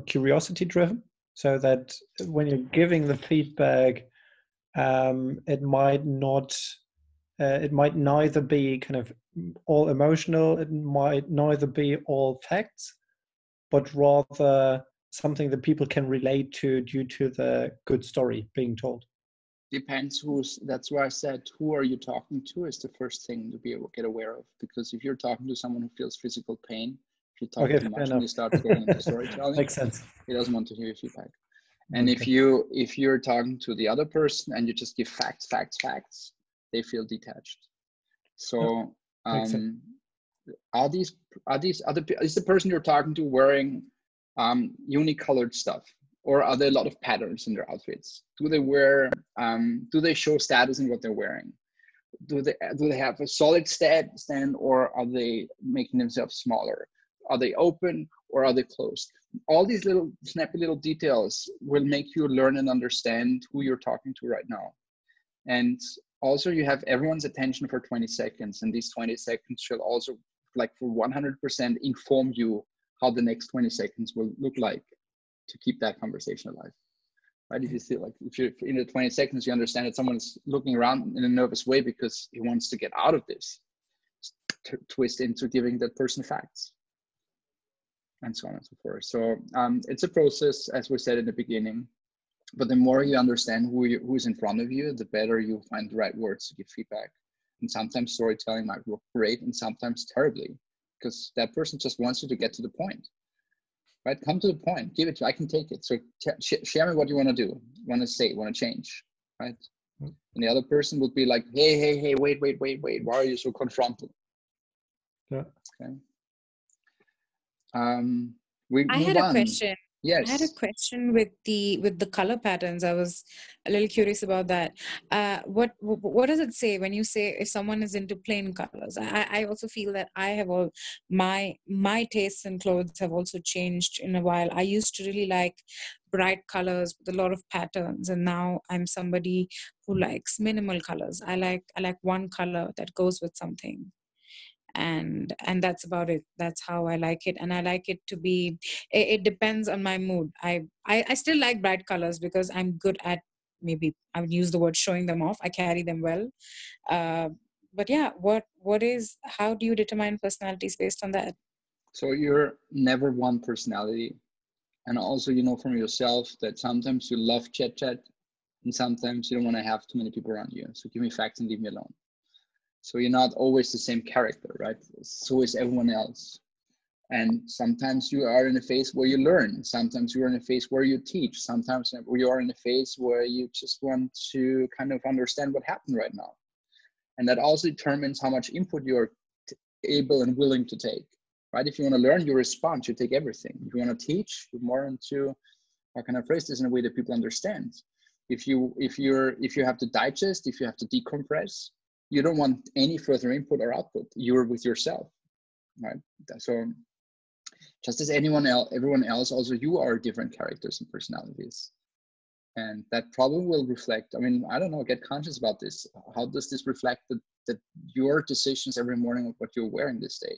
curiosity driven, so that when you're giving the feedback, it might not, it might neither be kind of all emotional, it might neither be all facts, but rather something that people can relate to due to the good story being told. Depends who's, that's why I said, who are you talking to is the first thing to be able to get aware of. Because if you're talking to someone who feels physical pain, if you talk too much and you start going into storytelling, makes sense. He doesn't want to hear your feedback. And if you're talking to the other person and you just give facts, they feel detached. So is the person you're talking to wearing unique colored stuff, or are there a lot of patterns in their outfits? Do they wear do they show status in what they're wearing? Do they have a solid stand, or are they making themselves smaller? Are they open or are they closed? All these little snappy little details will make you learn and understand who you're talking to right now. And also you have everyone's attention for 20 seconds. And these 20 seconds should also, like, for 100% inform you how the next 20 seconds will look like to keep that conversation alive. Right? If you feel like, if you're in the 20 seconds, you understand that someone's looking around in a nervous way because he wants to get out of this, twist into giving that person facts, and so on and so forth. So it's a process, as we said in the beginning, but the more you understand who's in front of you, the better you find the right words to give feedback. And sometimes storytelling might work great and sometimes terribly, because that person just wants you to get to the point. Right? Come to the point, give it to, I can take it. So share me what you want to do, want to say, want to change, right? And the other person would be like, hey, wait, why are you so confronted? Yeah. Okay. We I move had a on. question. Yes. I had a question with the color patterns. I was a little curious about that. What does it say when you say if someone is into plain colors? I also feel that I have all my tastes in clothes have also changed in a while. I used to really like bright colors with a lot of patterns, and now I'm somebody who likes minimal colors. I like one color that goes with something. And that's about it. That's how I like it. And I like it to be, it depends on my mood. I still like bright colors because I'm good at, maybe I would use the word, showing them off. I carry them well. But yeah, how do you determine personalities based on that? So you're never one personality. And also, you know from yourself that sometimes you love chat and sometimes you don't want to have too many people around you. So give me facts and leave me alone. So you're not always the same character, right? So is everyone else. And sometimes you are in a phase where you learn. Sometimes you're in a phase where you teach. Sometimes you are in a phase where you just want to kind of understand what happened right now. And that also determines how much input you're able and willing to take, right? If you want to learn, you respond, you take everything. If you want to teach, you're more into, how can I phrase this in a way that people understand? If you have to digest, if you have to decompress, you don't want any further input or output. You're with yourself, right? So just as everyone else, also you are different characters and personalities. And that probably will reflect, I mean, I don't know, get conscious about this. How does this reflect that your decisions every morning of what you're wearing this day?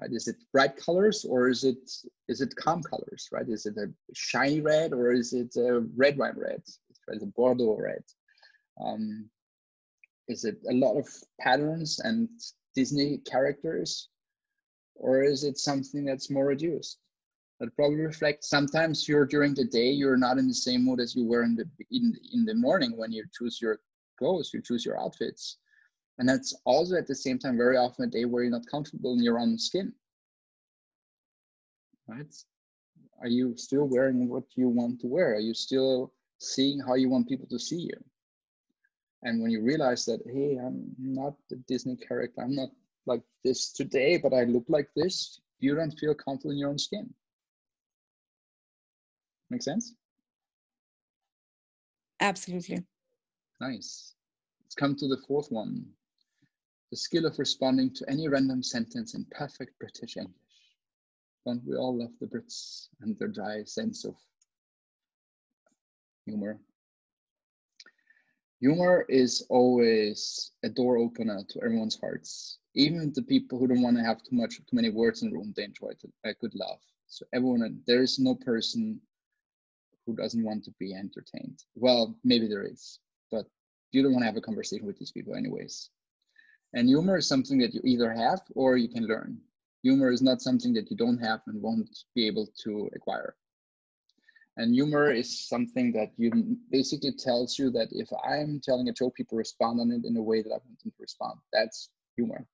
Right? Is it bright colors or is it calm colors, right? Is it a shiny red or is it a red wine red? Is it Bordeaux red? Is it a lot of patterns and Disney characters, or is it something that's more reduced? That probably reflects, sometimes during the day, you're not in the same mood as you were in the morning when you choose your clothes, you choose your outfits. And that's also at the same time very often a day where you're not comfortable in your own skin, right? Are you still wearing what you want to wear? Are you still seeing how you want people to see you? And when you realize that, hey, I'm not the Disney character, I'm not like this today, but I look like this, you don't feel comfortable in your own skin. Make sense? Absolutely. Nice. Let's come to the fourth one. The skill of responding to any random sentence in perfect British English. Don't we all love the Brits and their dry sense of humor? Humor is always a door opener to everyone's hearts. Even the people who don't want to have too many words in the room, they enjoy a good laugh. So everyone, there is no person who doesn't want to be entertained. Well, maybe there is, but you don't want to have a conversation with these people anyways. And humor is something that you either have or you can learn. Humor is not something that you don't have and won't be able to acquire. And humor is something that you basically tells you that if I'm telling a joke, people respond on it in a way that I want them to respond. That's humor.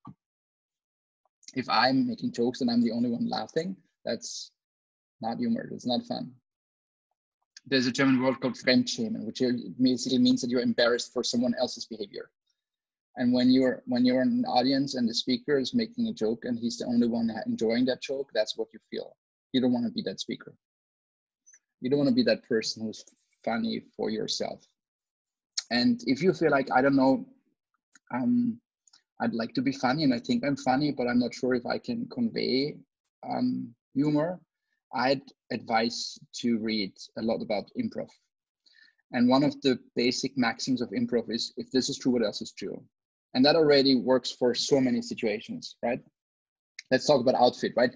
If I'm making jokes and I'm the only one laughing, that's not humor. That's not fun. There's a German word called Fremdschämen, which basically means that you're embarrassed for someone else's behavior. And when you're in an audience and the speaker is making a joke and he's the only one enjoying that joke, that's what you feel. You don't want to be that speaker. You don't want to be that person who's funny for yourself. And if you feel like, I don't know, I'd like to be funny and I think I'm funny, but I'm not sure if I can convey humor, I'd advise to read a lot about improv. And one of the basic maxims of improv is, if this is true, what else is true? And that already works for so many situations, right? Let's talk about outfit, right?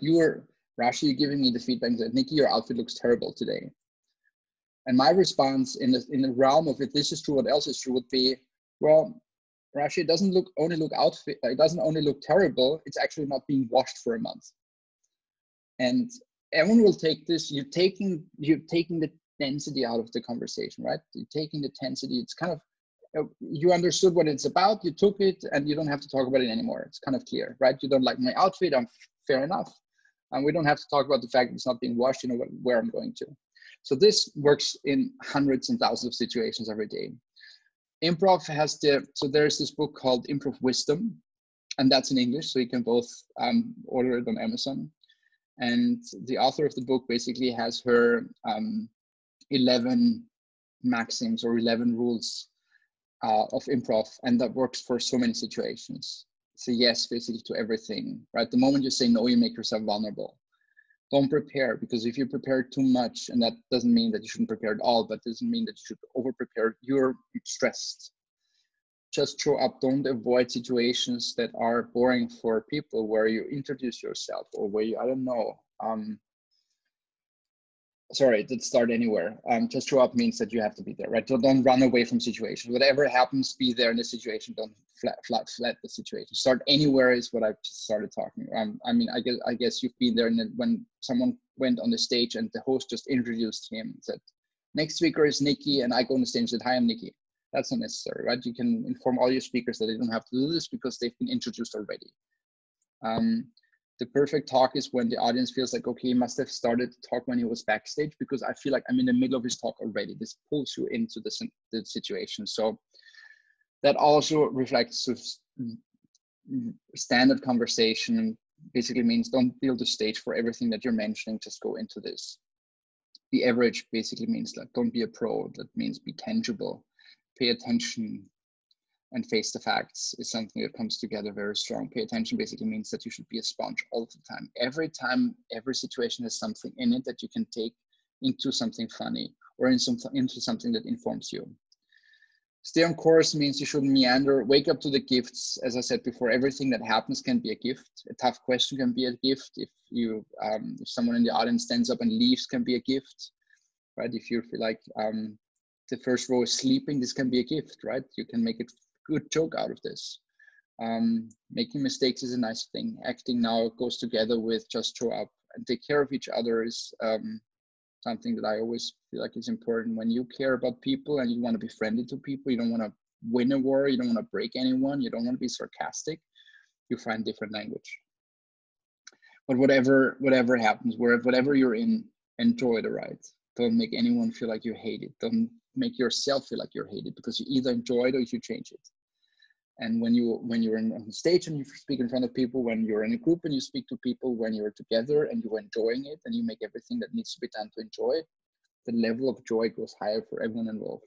Rashi, giving me the feedback that, Nikki, your outfit looks terrible today. And my response in the realm of, if this is true, what else is true, would be, well, Rashi, it doesn't only look terrible, it's actually not being washed for a month. And everyone will take this, you're taking the density out of the conversation, right? You're taking the tensity, it's kind of, you understood what it's about, you took it, and you don't have to talk about it anymore. It's kind of clear, right? You don't like my outfit, fair enough. And we don't have to talk about the fact that it's not being washed, you know where I'm going to. So this works in hundreds and thousands of situations every day. Improv has so there's this book called Improv Wisdom, and that's in English, so you can both order it on Amazon. And the author of the book basically has her 11 maxims or 11 rules of improv, and that works for so many situations. Say yes basically to everything, right? The moment you say no, you make yourself vulnerable. Don't prepare, because if you prepare too much, and that doesn't mean that you shouldn't prepare at all, but doesn't mean that you should over prepare, you're stressed. Just show up. Don't avoid situations that are boring for people, where you introduce yourself, or where you, I don't know, sorry, let's start anywhere. Just show up means that you have to be there, right? Don't run away from situations. Whatever happens, be there in the situation. Don't flat the situation. Start anywhere is what I've just started talking. I mean, I guess you've been there when someone went on the stage and the host just introduced him, said, next speaker is Nikki, and I go on the stage and said, hi, I'm Nikki. That's not necessary, right? You can inform all your speakers that they don't have to do this because they've been introduced already. The perfect talk is when the audience feels like, okay, he must have started to talk when he was backstage, because I feel like I'm in the middle of his talk already. This pulls you into the situation. So that also reflects standard conversation. Basically means don't build a stage for everything that you're mentioning, just go into this. The average basically means like, don't be a pro. That means be tangible, pay attention, and face the facts is something that comes together very strong. Pay attention basically means that you should be a sponge all the time. Every situation has something in it that you can take into something funny, or into something that informs you. Stay on course means you shouldn't meander. Wake up to the gifts. As I said before, everything that happens can be a gift. A tough question can be a gift. If someone in the audience stands up and leaves, can be a gift, right? If you feel like the first row is sleeping, this can be a gift, right? You can make a good joke out of this. Making mistakes is a nice thing. Acting now goes together with just show up, and take care of each other is something that I always feel like is important. When you care about people and you want to be friendly to people, you don't want to win a war, you don't want to break anyone, you don't want to be sarcastic, you find different language. But whatever happens, whatever you're in, enjoy the ride. Don't make anyone feel like you hate it. Don't make yourself feel like you're hated, because you either enjoy it or you change it. And when you're on stage and you speak in front of people, when you're in a group and you speak to people, when you're together and you're enjoying it and you make everything that needs to be done to enjoy it, the level of joy goes higher for everyone involved.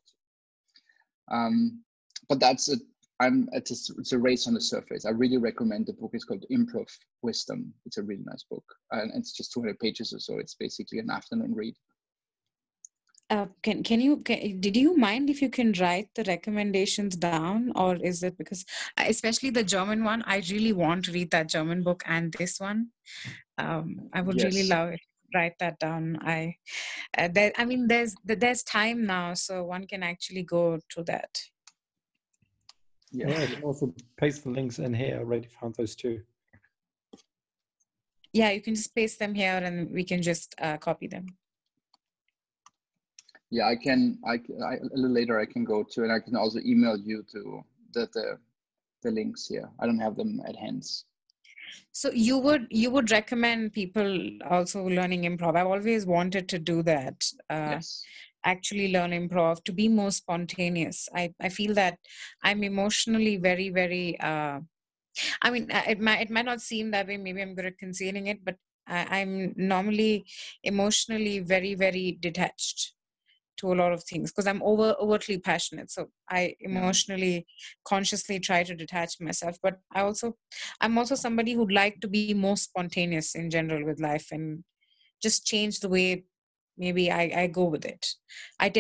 But it's a race on the surface. I really recommend the book. It's called Improv Wisdom. It's a really nice book. And it's just 200 pages or so. It's basically an afternoon read. Did you mind if you can write the recommendations down, or is it because, especially the German one, I really want to read that German book and this one. I would really Yes. love it. Write that down. There's time now, so one can actually go through that. Yeah, I can also paste the links in here. I already found those two. Yeah, you can just paste them here and we can just copy them. Yeah, I a little later I can go to, and I can also email you to the links here. I don't have them at hand. So you would recommend people also learning improv? I've always wanted to do that. Yes. Actually learn improv to be more spontaneous. I feel that I'm emotionally very, very it might not seem that way. Maybe I'm good at concealing it, but I'm normally emotionally very, very detached to a lot of things because I'm overtly passionate. So I emotionally, consciously try to detach myself. But I'm also somebody who'd like to be more spontaneous in general with life and just change the way maybe I go with it. I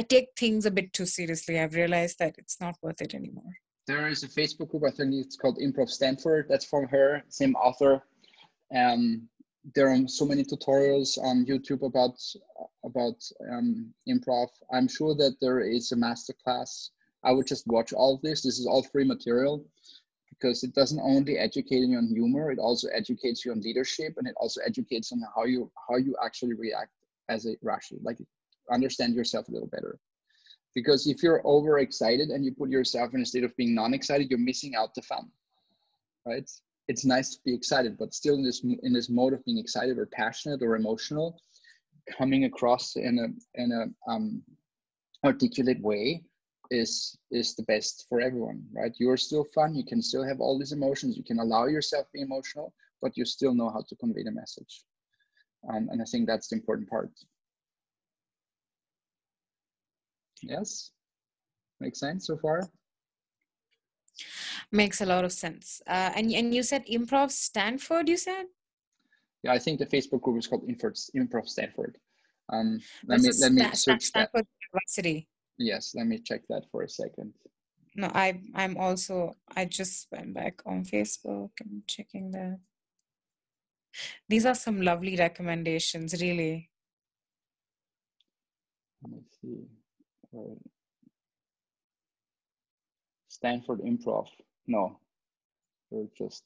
take things a bit too seriously. I've realized that it's not worth it anymore. There is a Facebook group, I think it's called Improv Stanford. That's from her, same author. There are so many tutorials on YouTube about improv. I'm sure that there is a masterclass. I would just watch all of this. This is all free material because it doesn't only educate you on humor, it also educates you on leadership, and it also educates on how you actually react as a rational, like understand yourself a little better. Because if you're overexcited and you put yourself in a state of being non-excited, you're missing out the fun, right? It's nice to be excited, but still in this mode of being excited or passionate or emotional, coming across in a articulate way is the best for everyone, right? You're still fun. You can still have all these emotions. You can allow yourself to be emotional, but you still know how to convey the message. And I think that's the important part. Yes, makes sense so far. Makes a lot of sense. And you said Improv Stanford, you said? Yeah, I think the Facebook group is called Improv Stanford. Let me search Stanford that. University. Yes, let me check that for a second. No, I just went back on Facebook. I'm checking that. These are some lovely recommendations, really. Let me see. Stanford Improv. No, they're just.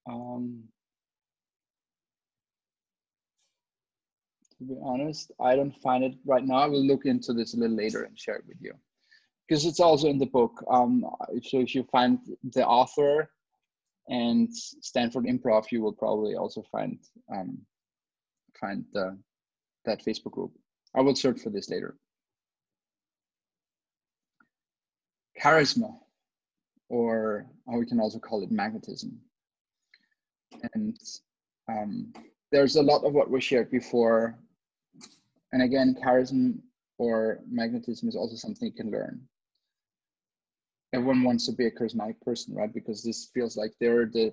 To be honest, I don't find it right now. I will look into this a little later and share it with you because it's also in the book. So if you find the author and Stanford Improv, you will probably also find that Facebook group. I will search for this later. Charisma, or how we can also call it magnetism. And there's a lot of what we shared before. And again, charisma or magnetism is also something you can learn. Everyone wants to be a charismatic person, right? Because this feels like they're the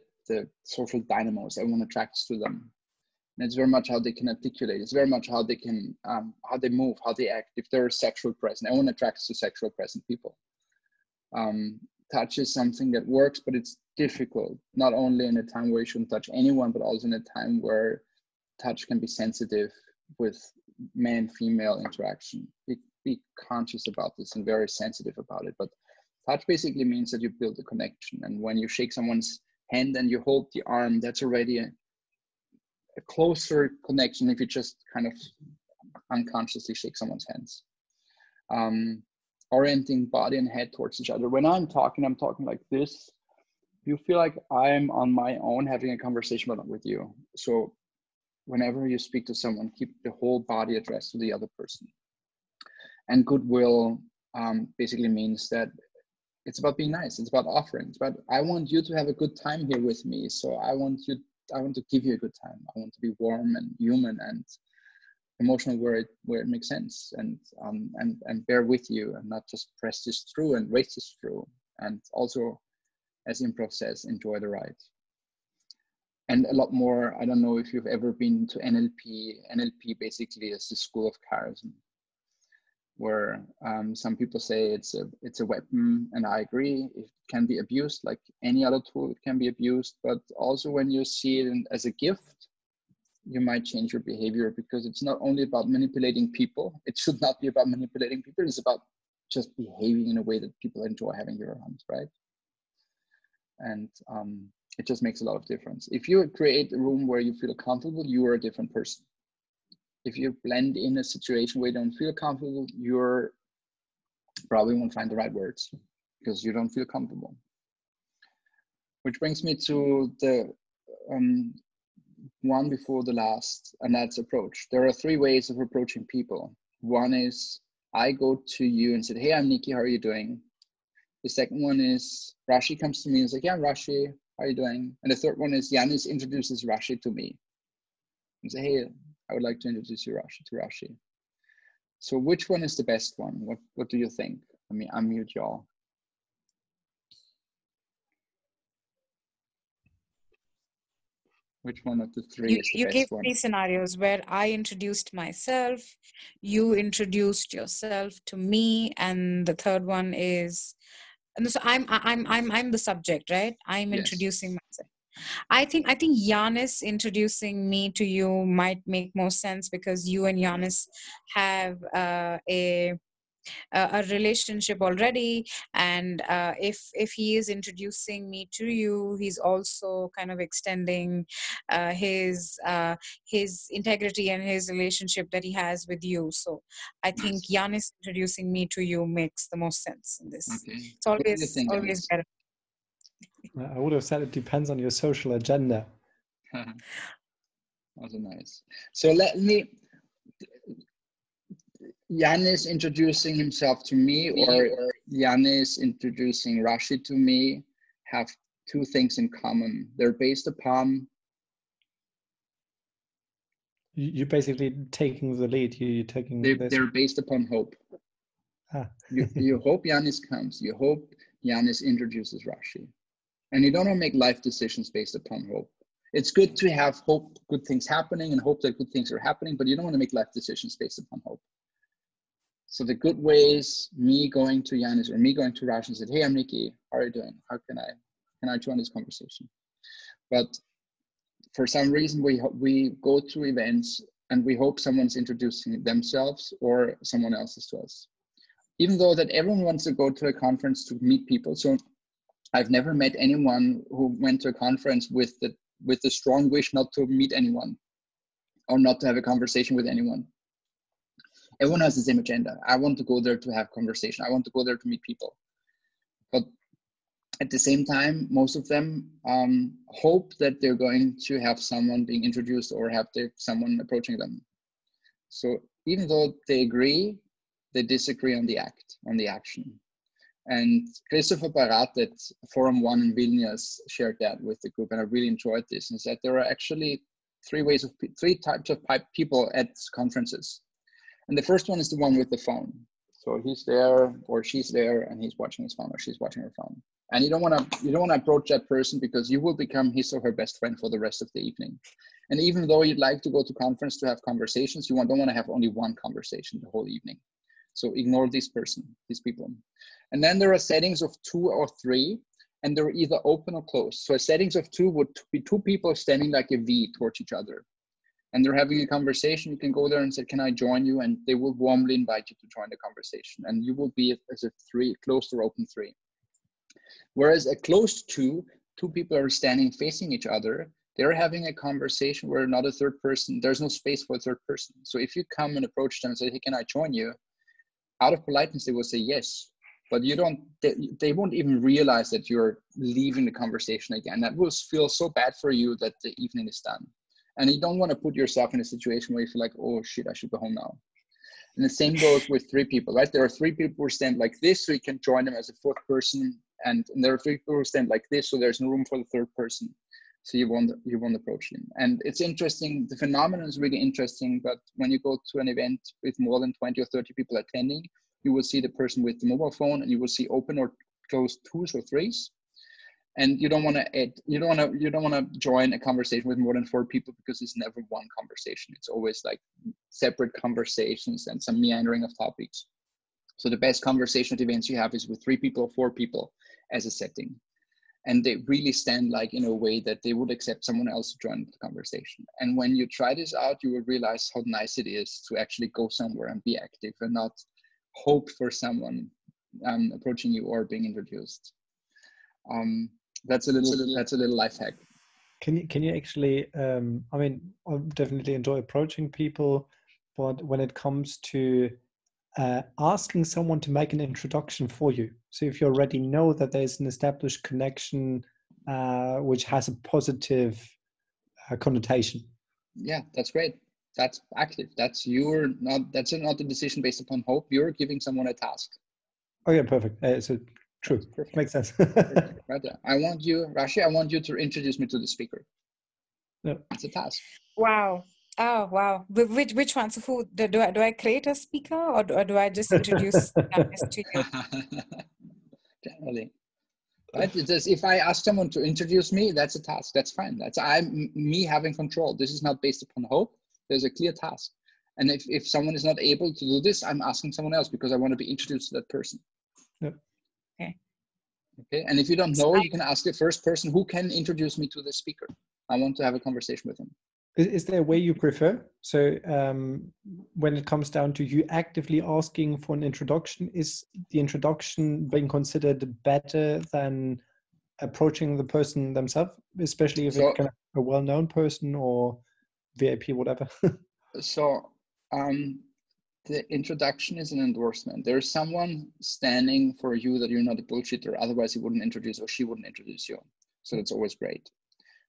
social dynamos. Everyone attracts to them. And it's very much how they can articulate. It's very much how they can, how they move, how they act. If they're sexual present, everyone attracts to sexual present people. Touch is something that works, but it's difficult, not only in a time where you shouldn't touch anyone, but also in a time where touch can be sensitive with man-female interaction. Be conscious about this and very sensitive about it. But touch basically means that you build a connection. And when you shake someone's hand and you hold the arm, that's already a closer connection if you just kind of unconsciously shake someone's hands. Orienting body and head towards each other. When I'm talking like this. You feel like I'm on my own having a conversation, but not with you. So whenever you speak to someone, keep the whole body addressed to the other person. And goodwill basically means that it's about being nice. It's about offering. It's about, I want you to have a good time here with me. So I want to give you a good time. I want to be warm and human and emotional where it makes sense, and bear with you and not just press this through and race this through. And also, as improv says, enjoy the ride. and a lot more. I don't know if you've ever been to NLP. NLP basically is the school of charisma, where some people say it's a weapon, and I agree. It can be abused like any other tool. It can be abused, but also when you see it as a gift, you might change your behavior, because it's not only about manipulating people. It should not be about manipulating people. It's about just behaving in a way that people enjoy having you around, right? And it just makes a lot of difference. If you create a room where you feel comfortable, you are a different person. If you blend in a situation where you don't feel comfortable, you're probably won't find the right words because you don't feel comfortable. Which brings me to the one before the last, and that's approach. There are three ways of approaching people. One is I go to you and say, hey, I'm Nikki, how are you doing? The second one is Rashi comes to me and says, yeah, I'm Rashi, how are you doing? And the third one is Yanis introduces Rashi to me and say, hey, I would like to introduce you to Rashi. So which one is the best one? What do you think? Let me unmute y'all. Which one of the three is the You best gave one? 3 scenarios where I introduced myself, you introduced yourself to me, and the third one is, and so I'm the subject, right? I'm Yes. introducing myself. I think Yanis introducing me to you might make more sense, because you and Yanis have a relationship already, and if he is introducing me to you, he's also kind of extending his integrity and his relationship that he has with you. So I think Yanis introducing me to you makes the most sense in this. Okay. It's always better. I would have said it depends on your social agenda. Also nice. So let me, Yanis introducing himself to me or Yanis introducing Rashi to me have two things in common. They're based upon... You're basically taking the lead. You're taking they're based upon hope. You hope Yanis comes. You hope Yanis introduces Rashi. And you don't want to make life decisions based upon hope. It's good to have hope, good things happening, and hope that good things are happening, but you don't want to make life decisions based upon hope. So the good way is me going to Yanis or me going to Rashi and said, hey, I'm Nikki, how are you doing? How can I join this conversation? But for some reason, we go to events and we hope someone's introducing themselves or someone else is to us. Even though that everyone wants to go to a conference to meet people. So I've never met anyone who went to a conference with the strong wish not to meet anyone or not to have a conversation with anyone. Everyone has the same agenda. I want to go there to have conversation. I want to go there to meet people. But at the same time, most of them hope that they're going to have someone being introduced or have someone approaching them. So even though they agree, they disagree on the action. And Christopher Barat at Forum 1 in Vilnius shared that with the group, and I really enjoyed this, and said there are actually three types of people at conferences. And the first one is the one with the phone. So he's there or she's there and he's watching his phone or she's watching her phone. And you don't want to approach that person because you will become his or her best friend for the rest of the evening. And even though you'd like to go to conference to have conversations, you don't want to have only one conversation the whole evening. So ignore these people. And then there are settings of 2 or 3, and they're either open or closed. So settings of 2 would be 2 people standing like a V towards each other. And they're having a conversation. You can go there and say, can I join you? And they will warmly invite you to join the conversation. And you will be as a 3, closed or open 3. Whereas a closed 2 people are standing facing each other. They're having a conversation where not a third person, there's no space for a third person. So if you come and approach them and say, hey, can I join you? Out of politeness, they will say yes. But they won't even realize that you're leaving the conversation again. That will feel so bad for you that the evening is done. And you don't want to put yourself in a situation where you feel like, oh shit, I should go home now. And the same goes with 3 people, right? There are 3 people who stand like this, so you can join them as a 4th person. And there are 3 people who stand like this, so there's no room for the 3rd person. So you won't approach them. And it's interesting, the phenomenon is really interesting, but when you go to an event with more than 20 or 30 people attending, you will see the person with the mobile phone and you will see open or closed 2s or 3s. And you don't want to join a conversation with more than 4 people, because it's never one conversation. It's always like separate conversations and some meandering of topics. So the best conversation events you have is with 3 people or 4 people as a setting. And they really stand like in a way that they would accept someone else to join the conversation. And when you try this out, you will realize how nice it is to actually go somewhere and be active and not hope for someone approaching you or being introduced. That's a little life hack. Can you actually, I mean, I definitely enjoy approaching people, but when it comes to asking someone to make an introduction for you, so if you already know that there's an established connection which has a positive connotation. Yeah, that's great. That's active. That's not a decision based upon hope. You're giving someone a task. Oh yeah, perfect. So true. Perfect. Makes sense. Right. I want you, Rashi, I want you to introduce me to the speaker. Yeah. It's a task. Wow. Oh, wow. Which one? So who do I create a speaker, or do I just introduce Yannis to you? Generally. Right? It's as if I ask someone to introduce me, that's a task. That's fine. That's me having control. This is not based upon hope. There's a clear task. And if someone is not able to do this, I'm asking someone else because I want to be introduced to that person. Yep. Okay. Okay. And if you don't know, you can ask the first person who can introduce me to the speaker. I want to have a conversation with him. Is there a way you prefer? So when it comes down to you actively asking for an introduction, is the introduction being considered better than approaching the person themselves, especially if it's kind of a well-known person or VIP, whatever? So the introduction is an endorsement. There's someone standing for you that you're not a bullshitter, otherwise he wouldn't introduce or she wouldn't introduce you. So that's always great.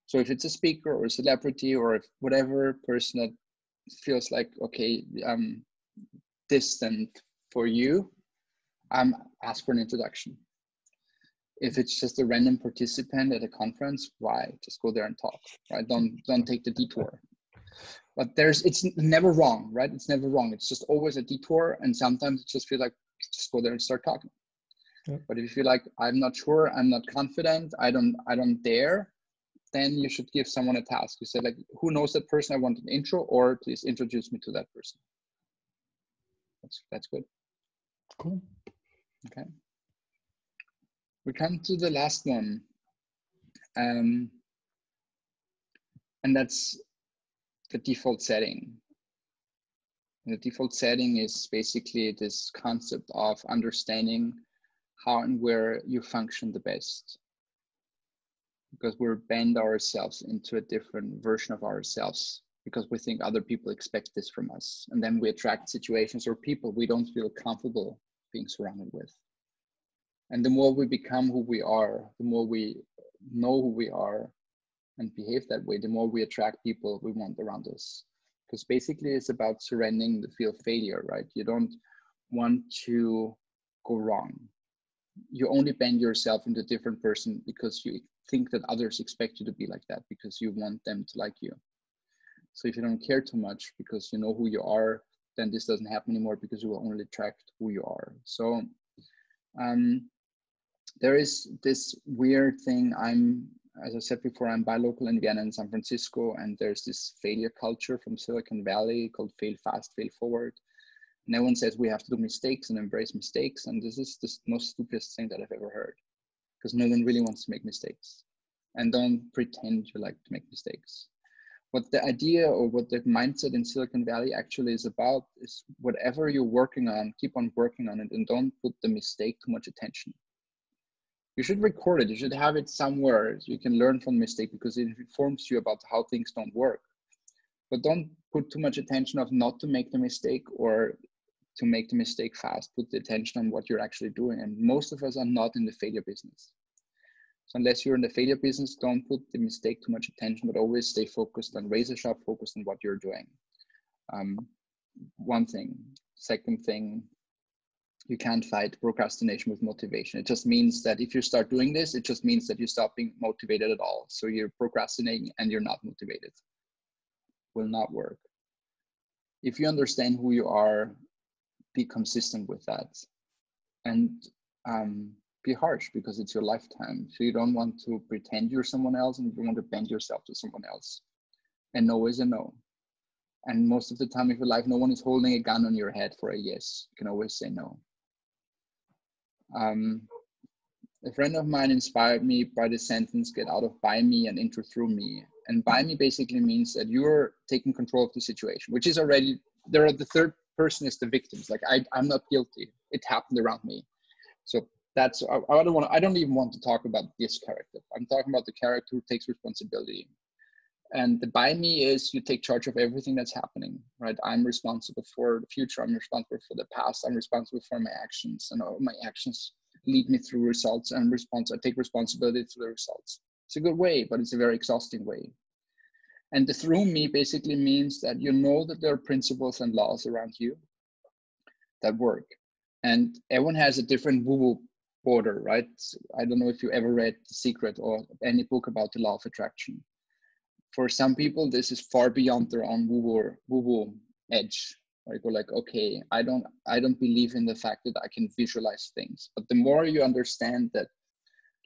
So if it's a speaker or a celebrity or if whatever person that feels like, okay, distant for you, ask for an introduction. If it's just a random participant at a conference, why? Just go there and talk, right? Don't take the detour. But it's never wrong, right? It's never wrong. It's just always a detour. And sometimes it just feels like, just go there and start talking. Yeah. But if you feel like, I'm not sure, I'm not confident, I don't dare, then you should give someone a task. You say like, who knows that person? I want an intro, or please introduce me to that person. That's good. Cool. Okay. We come to the last one. And that's the default setting. And the default setting is basically this concept of understanding how and where you function the best. Because we're bend ourselves into a different version of ourselves because we think other people expect this from us. And then we attract situations or people we don't feel comfortable being surrounded with. And the more we become who we are, the more we know who we are and behave that way, the more we attract people we want around us. Because basically it's about surrendering the fear of failure, right? You don't want to go wrong. You only bend yourself into a different person because you think that others expect you to be like that because you want them to like you. So if you don't care too much because you know who you are, then this doesn't happen anymore because you will only attract who you are. So there is this weird thing. As I said before, I'm bilocal in Vienna and San Francisco, and there's this failure culture from Silicon Valley called fail fast, fail forward. And everyone says we have to do mistakes and embrace mistakes. And this is the most stupidest thing that I've ever heard, because no one really wants to make mistakes. And don't pretend you like to make mistakes. What the idea or what the mindset in Silicon Valley actually is about is whatever you're working on, keep on working on it and don't put the mistake too much attention. You should record it. You should have it somewhere so you can learn from mistake because it informs you about how things don't work. But don't put too much attention of not to make the mistake or to make the mistake fast. Put the attention on what you're actually doing. And most of us are not in the failure business. So unless you're in the failure business, don't put the mistake too much attention, but always stay focused on razor sharp focused on what you're doing. One thing. Second thing, you can't fight procrastination with motivation. It just means that if you start doing this, it just means that you stop being motivated at all. So you're procrastinating and you're not motivated. Will not work. If you understand who you are, be consistent with that. And be harsh because it's your lifetime. So you don't want to pretend you're someone else, and you don't want to bend yourself to someone else. And no is a no. And most of the time in your life, no one is holding a gun on your head for a yes. You can always say no. A friend of mine inspired me by the sentence, get out of by me and enter through me. And by me basically means that you're taking control of the situation, which is already, the third person is the victims. Like I'm not guilty. It happened around me. So that's, I don't even want to talk about this character. I'm talking about the character who takes responsibility. And the by me is you take charge of everything that's happening, right? I'm responsible for the future. I'm responsible for the past. I'm responsible for my actions, and all my actions lead me through results, and I take responsibility for the results. It's a good way, but it's a very exhausting way. And the through me basically means that you know that there are principles and laws around you that work. And everyone has a different woo-woo border, right? I don't know if you ever read The Secret or any book about the law of attraction. For some people, this is far beyond their own woo-woo edge. Where you go like, okay, I don't believe in the fact that I can visualize things. But the more you understand that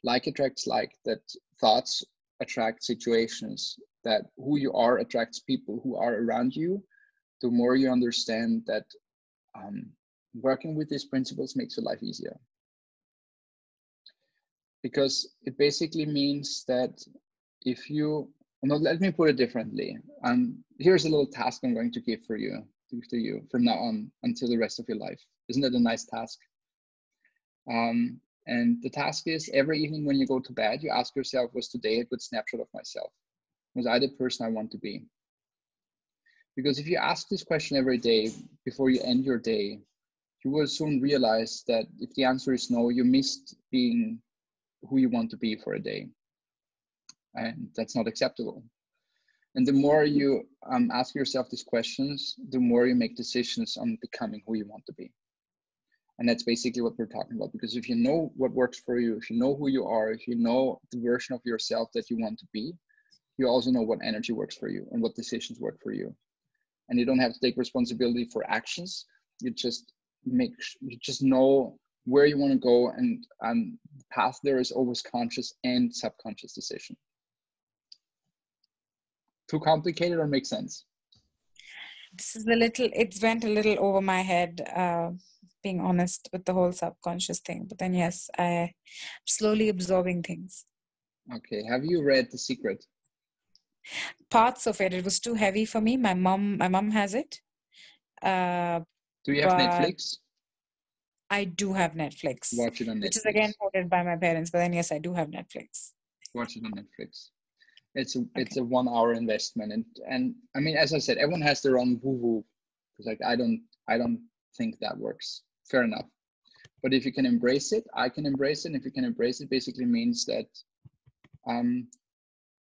like attracts like, that thoughts attract situations, that who you are attracts people who are around you, the more you understand that working with these principles makes your life easier. Because it basically means that if you, no, let me put it differently. Here's a little task I'm going to give to you from now on until the rest of your life. Isn't that a nice task? And the task is every evening when you go to bed, you ask yourself, was today a good snapshot of myself? Was I the person I want to be? Because if you ask this question every day before you end your day, you will soon realize that if the answer is no, you missed being who you want to be for a day. And that's not acceptable. And the more you ask yourself these questions, the more you make decisions on becoming who you want to be. And that's basically what we're talking about. Because if you know what works for you, if you know who you are, if you know the version of yourself that you want to be, you also know what energy works for you and what decisions work for you. And you don't have to take responsibility for actions. You just know where you want to go, and the path there is always conscious and subconscious decision. Too complicated or make sense? This is it went a little over my head, being honest, with the whole subconscious thing. But then yes, I'm slowly absorbing things. Okay, have you read The Secret? Parts of it. It was too heavy for me. My mom has it. Do you have Netflix? I do have Netflix. Watch it on Netflix. Which is again quoted by my parents, but then yes, I do have Netflix. Watch it on Netflix. It's a 1 hour investment, and I mean, as I said, everyone has their own woo-woo. It's like I don't think that works. Fair enough. But if you can embrace it, I can embrace it. And if you can embrace it, basically means that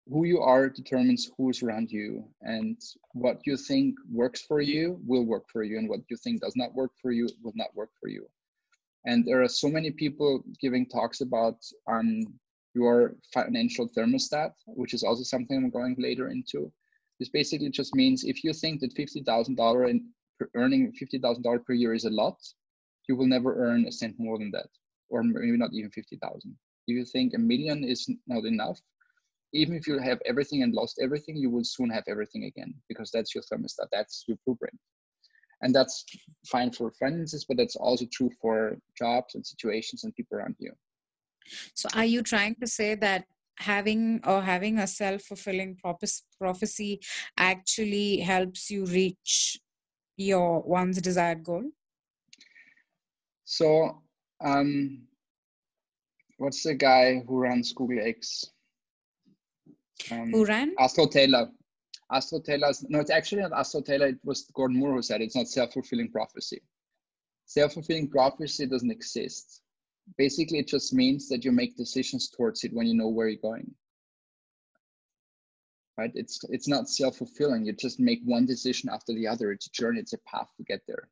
who you are determines who's around you, and what you think works for you will work for you, and what you think does not work for you will not work for you. And there are so many people giving talks about your financial thermostat, which is also something I'm going later into. This basically just means if you think that $50,000 and earning $50,000 per year is a lot, you will never earn a cent more than that, or maybe not even 50,000. If you think $1 million is not enough, even if you have everything and lost everything, you will soon have everything again, because that's your thermostat, that's your blueprint. And that's fine for finances, but that's also true for jobs and situations and people around you. So are you trying to say that having a self-fulfilling prophecy actually helps you reach your one's desired goal? So what's the guy who runs Google X? Who ran? Astro Taylor. No, it's actually not Astro Taylor. It was Gordon Moore who said it's not self-fulfilling prophecy. Self-fulfilling prophecy doesn't exist. Basically, it just means that you make decisions towards it when you know where you're going. Right? It's not self-fulfilling. You just make one decision after the other. It's a journey. It's a path to get there.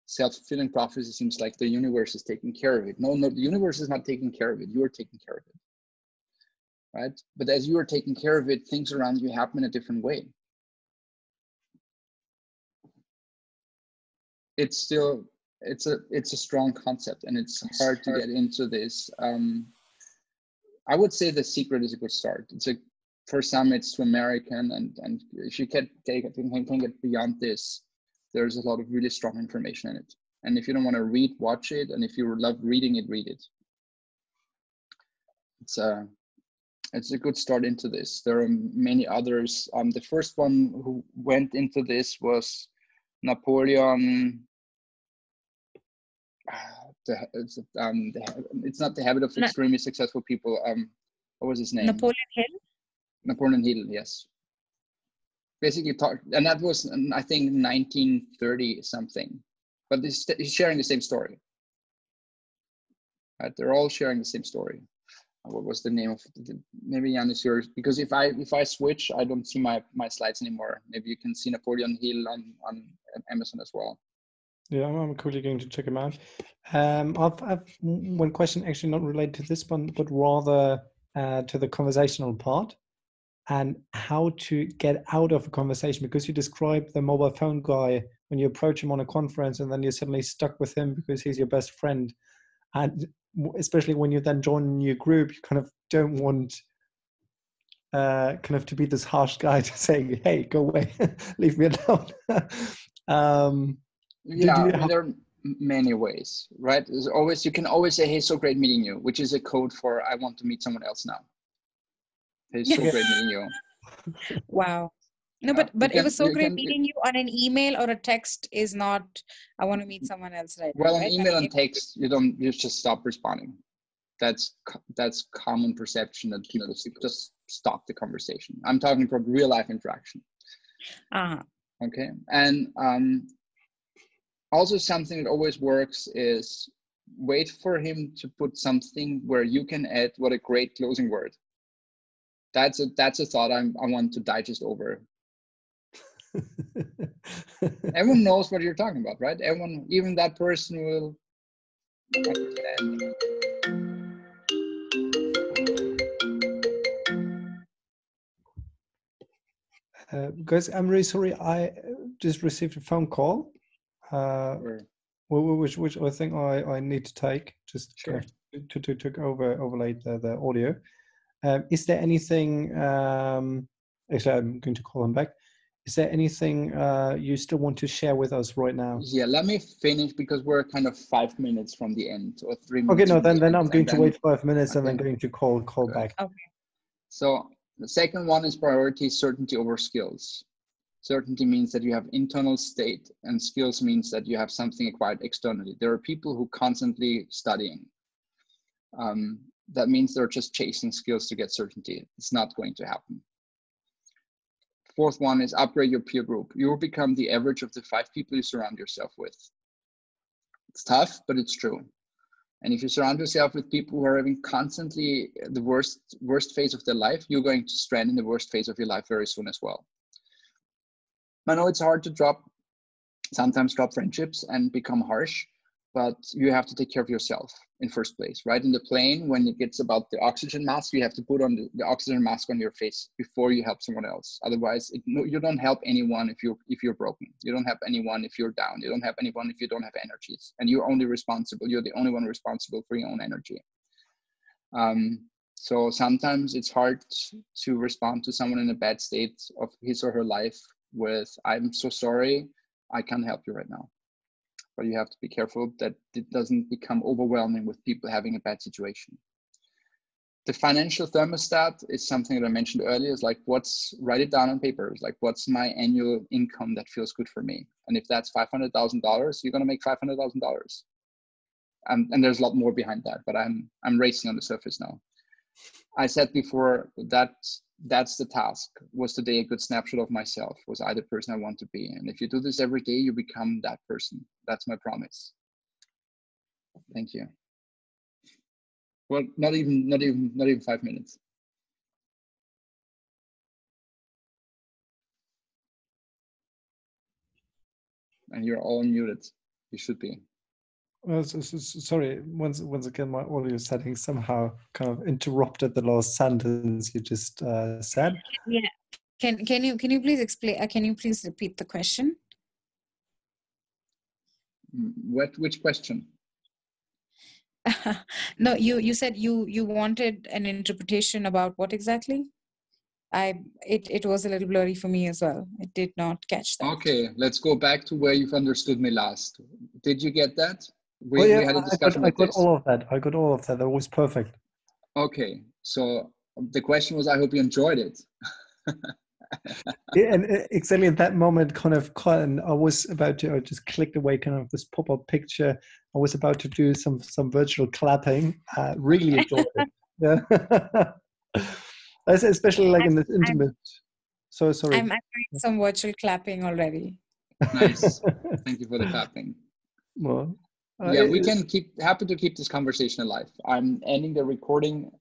Self-fulfilling prophecy seems like the universe is taking care of it. No, the universe is not taking care of it. You are taking care of it. Right? But as you are taking care of it, things around you happen in a different way. It's still it's a strong concept, and it's hard to get into this. I would say The Secret is a good start. For some it's too American, and if you can get beyond this, there's a lot of really strong information in it. And if you don't want to read, watch it, and if you love reading it, read it. It's a good start into this. There are many others. The first one who went into this was Napoleon. It's not The Habit of Extremely Successful People. What was his name? Napoleon Hill. Napoleon Hill, yes. Basically, and that was, I think, 1930 something. But he's sharing the same story. Right? They're all sharing the same story. What was the name of it? Maybe Jan is yours, because if I switch, I don't see my slides anymore. Maybe you can see Napoleon Hill on Amazon as well. Yeah, I'm quickly going to check him out. I've one question, actually not related to this one, but rather to the conversational part and how to get out of a conversation, because you described the mobile phone guy when you approach him on a conference and then you're suddenly stuck with him because he's your best friend. And especially when you then join a new group, you kind of don't want kind of to be this harsh guy to say, hey, go away, leave me alone. There are many ways, right? You can always say, hey, so great meeting you, which is a code for I want to meet someone else now. Hey, so great meeting you. Wow. No, but it was so great meeting you on an email or a text is not, I want to meet someone else right now. Well, an email and text, you just stop responding. That's common perception that people just stop the conversation. I'm talking from real life interaction. Okay. And also something that always works is wait for him to put something where you can add what a great closing word. That's a thought I want to digest over. Everyone knows what you're talking about, right? Everyone, even that person will understand. Guys, I'm really sorry. I just received a phone call, which I think I need to take just to overlay the audio. Is there anything? Actually, I'm going to call him back. Is there anything you still want to share with us right now? Yeah, let me finish because we're kind of 5 minutes from the end or 3 minutes. Okay, no, then I'm going to wait 5 minutes and then going to call back. Okay. So the second one is priority certainty over skills. Certainty means that you have internal state, and skills means that you have something acquired externally. There are people who constantly studying. That means they're just chasing skills to get certainty. It's not going to happen. Fourth one is upgrade your peer group. You will become the average of the 5 people you surround yourself with. It's tough, but it's true. And if you surround yourself with people who are having constantly the worst phase of their life, you're going to strand in the worst phase of your life very soon as well. I know it's hard to sometimes drop friendships and become harsh, but you have to take care of yourself in first place, right? In the plane, when it gets about the oxygen mask, you have to put on the oxygen mask on your face before you help someone else. Otherwise, you don't help anyone if you're broken. You don't help anyone if you're down. You don't help anyone if you don't have energies. And you're the only one responsible for your own energy. So sometimes it's hard to respond to someone in a bad state of his or her life with, I'm so sorry, I can't help you right now. But you have to be careful that it doesn't become overwhelming with people having a bad situation. The financial thermostat is something that I mentioned earlier. Is like, write it down on paper. It's like, what's my annual income that feels good for me? And if that's $500,000, you're going to make $500,000. And there's a lot more behind that, but I'm racing on the surface now. I said before that that's the task. Was today a good snapshot of myself? Was I the person I want to be? And if you do this every day, you become that person. That's my promise. Thank you. Well, not even 5 minutes. And you're all muted. You should be. Sorry, once again, my audio settings somehow kind of interrupted the last sentence you just said. Yeah. Can you please explain? Can you please repeat the question? Which question? No, you said you wanted an interpretation about what exactly? It was a little blurry for me as well. I did not catch that. Okay, let's go back to where you've understood me last. Did you get that? Oh yeah, We had a discussion I about got this. all of that. I got all of that. That was perfect. Okay, so the question was, I hope you enjoyed it. Yeah, and exactly at that moment, kind of, I was about to, I just clicked away, kind of this pop-up picture. I was about to do some virtual clapping. Really enjoyed it. Yeah, especially like in this intimate. So sorry. I'm doing some virtual clapping already. Nice. Thank you for the clapping. Well, Yeah, we can happy to keep this conversation alive. I'm ending the recording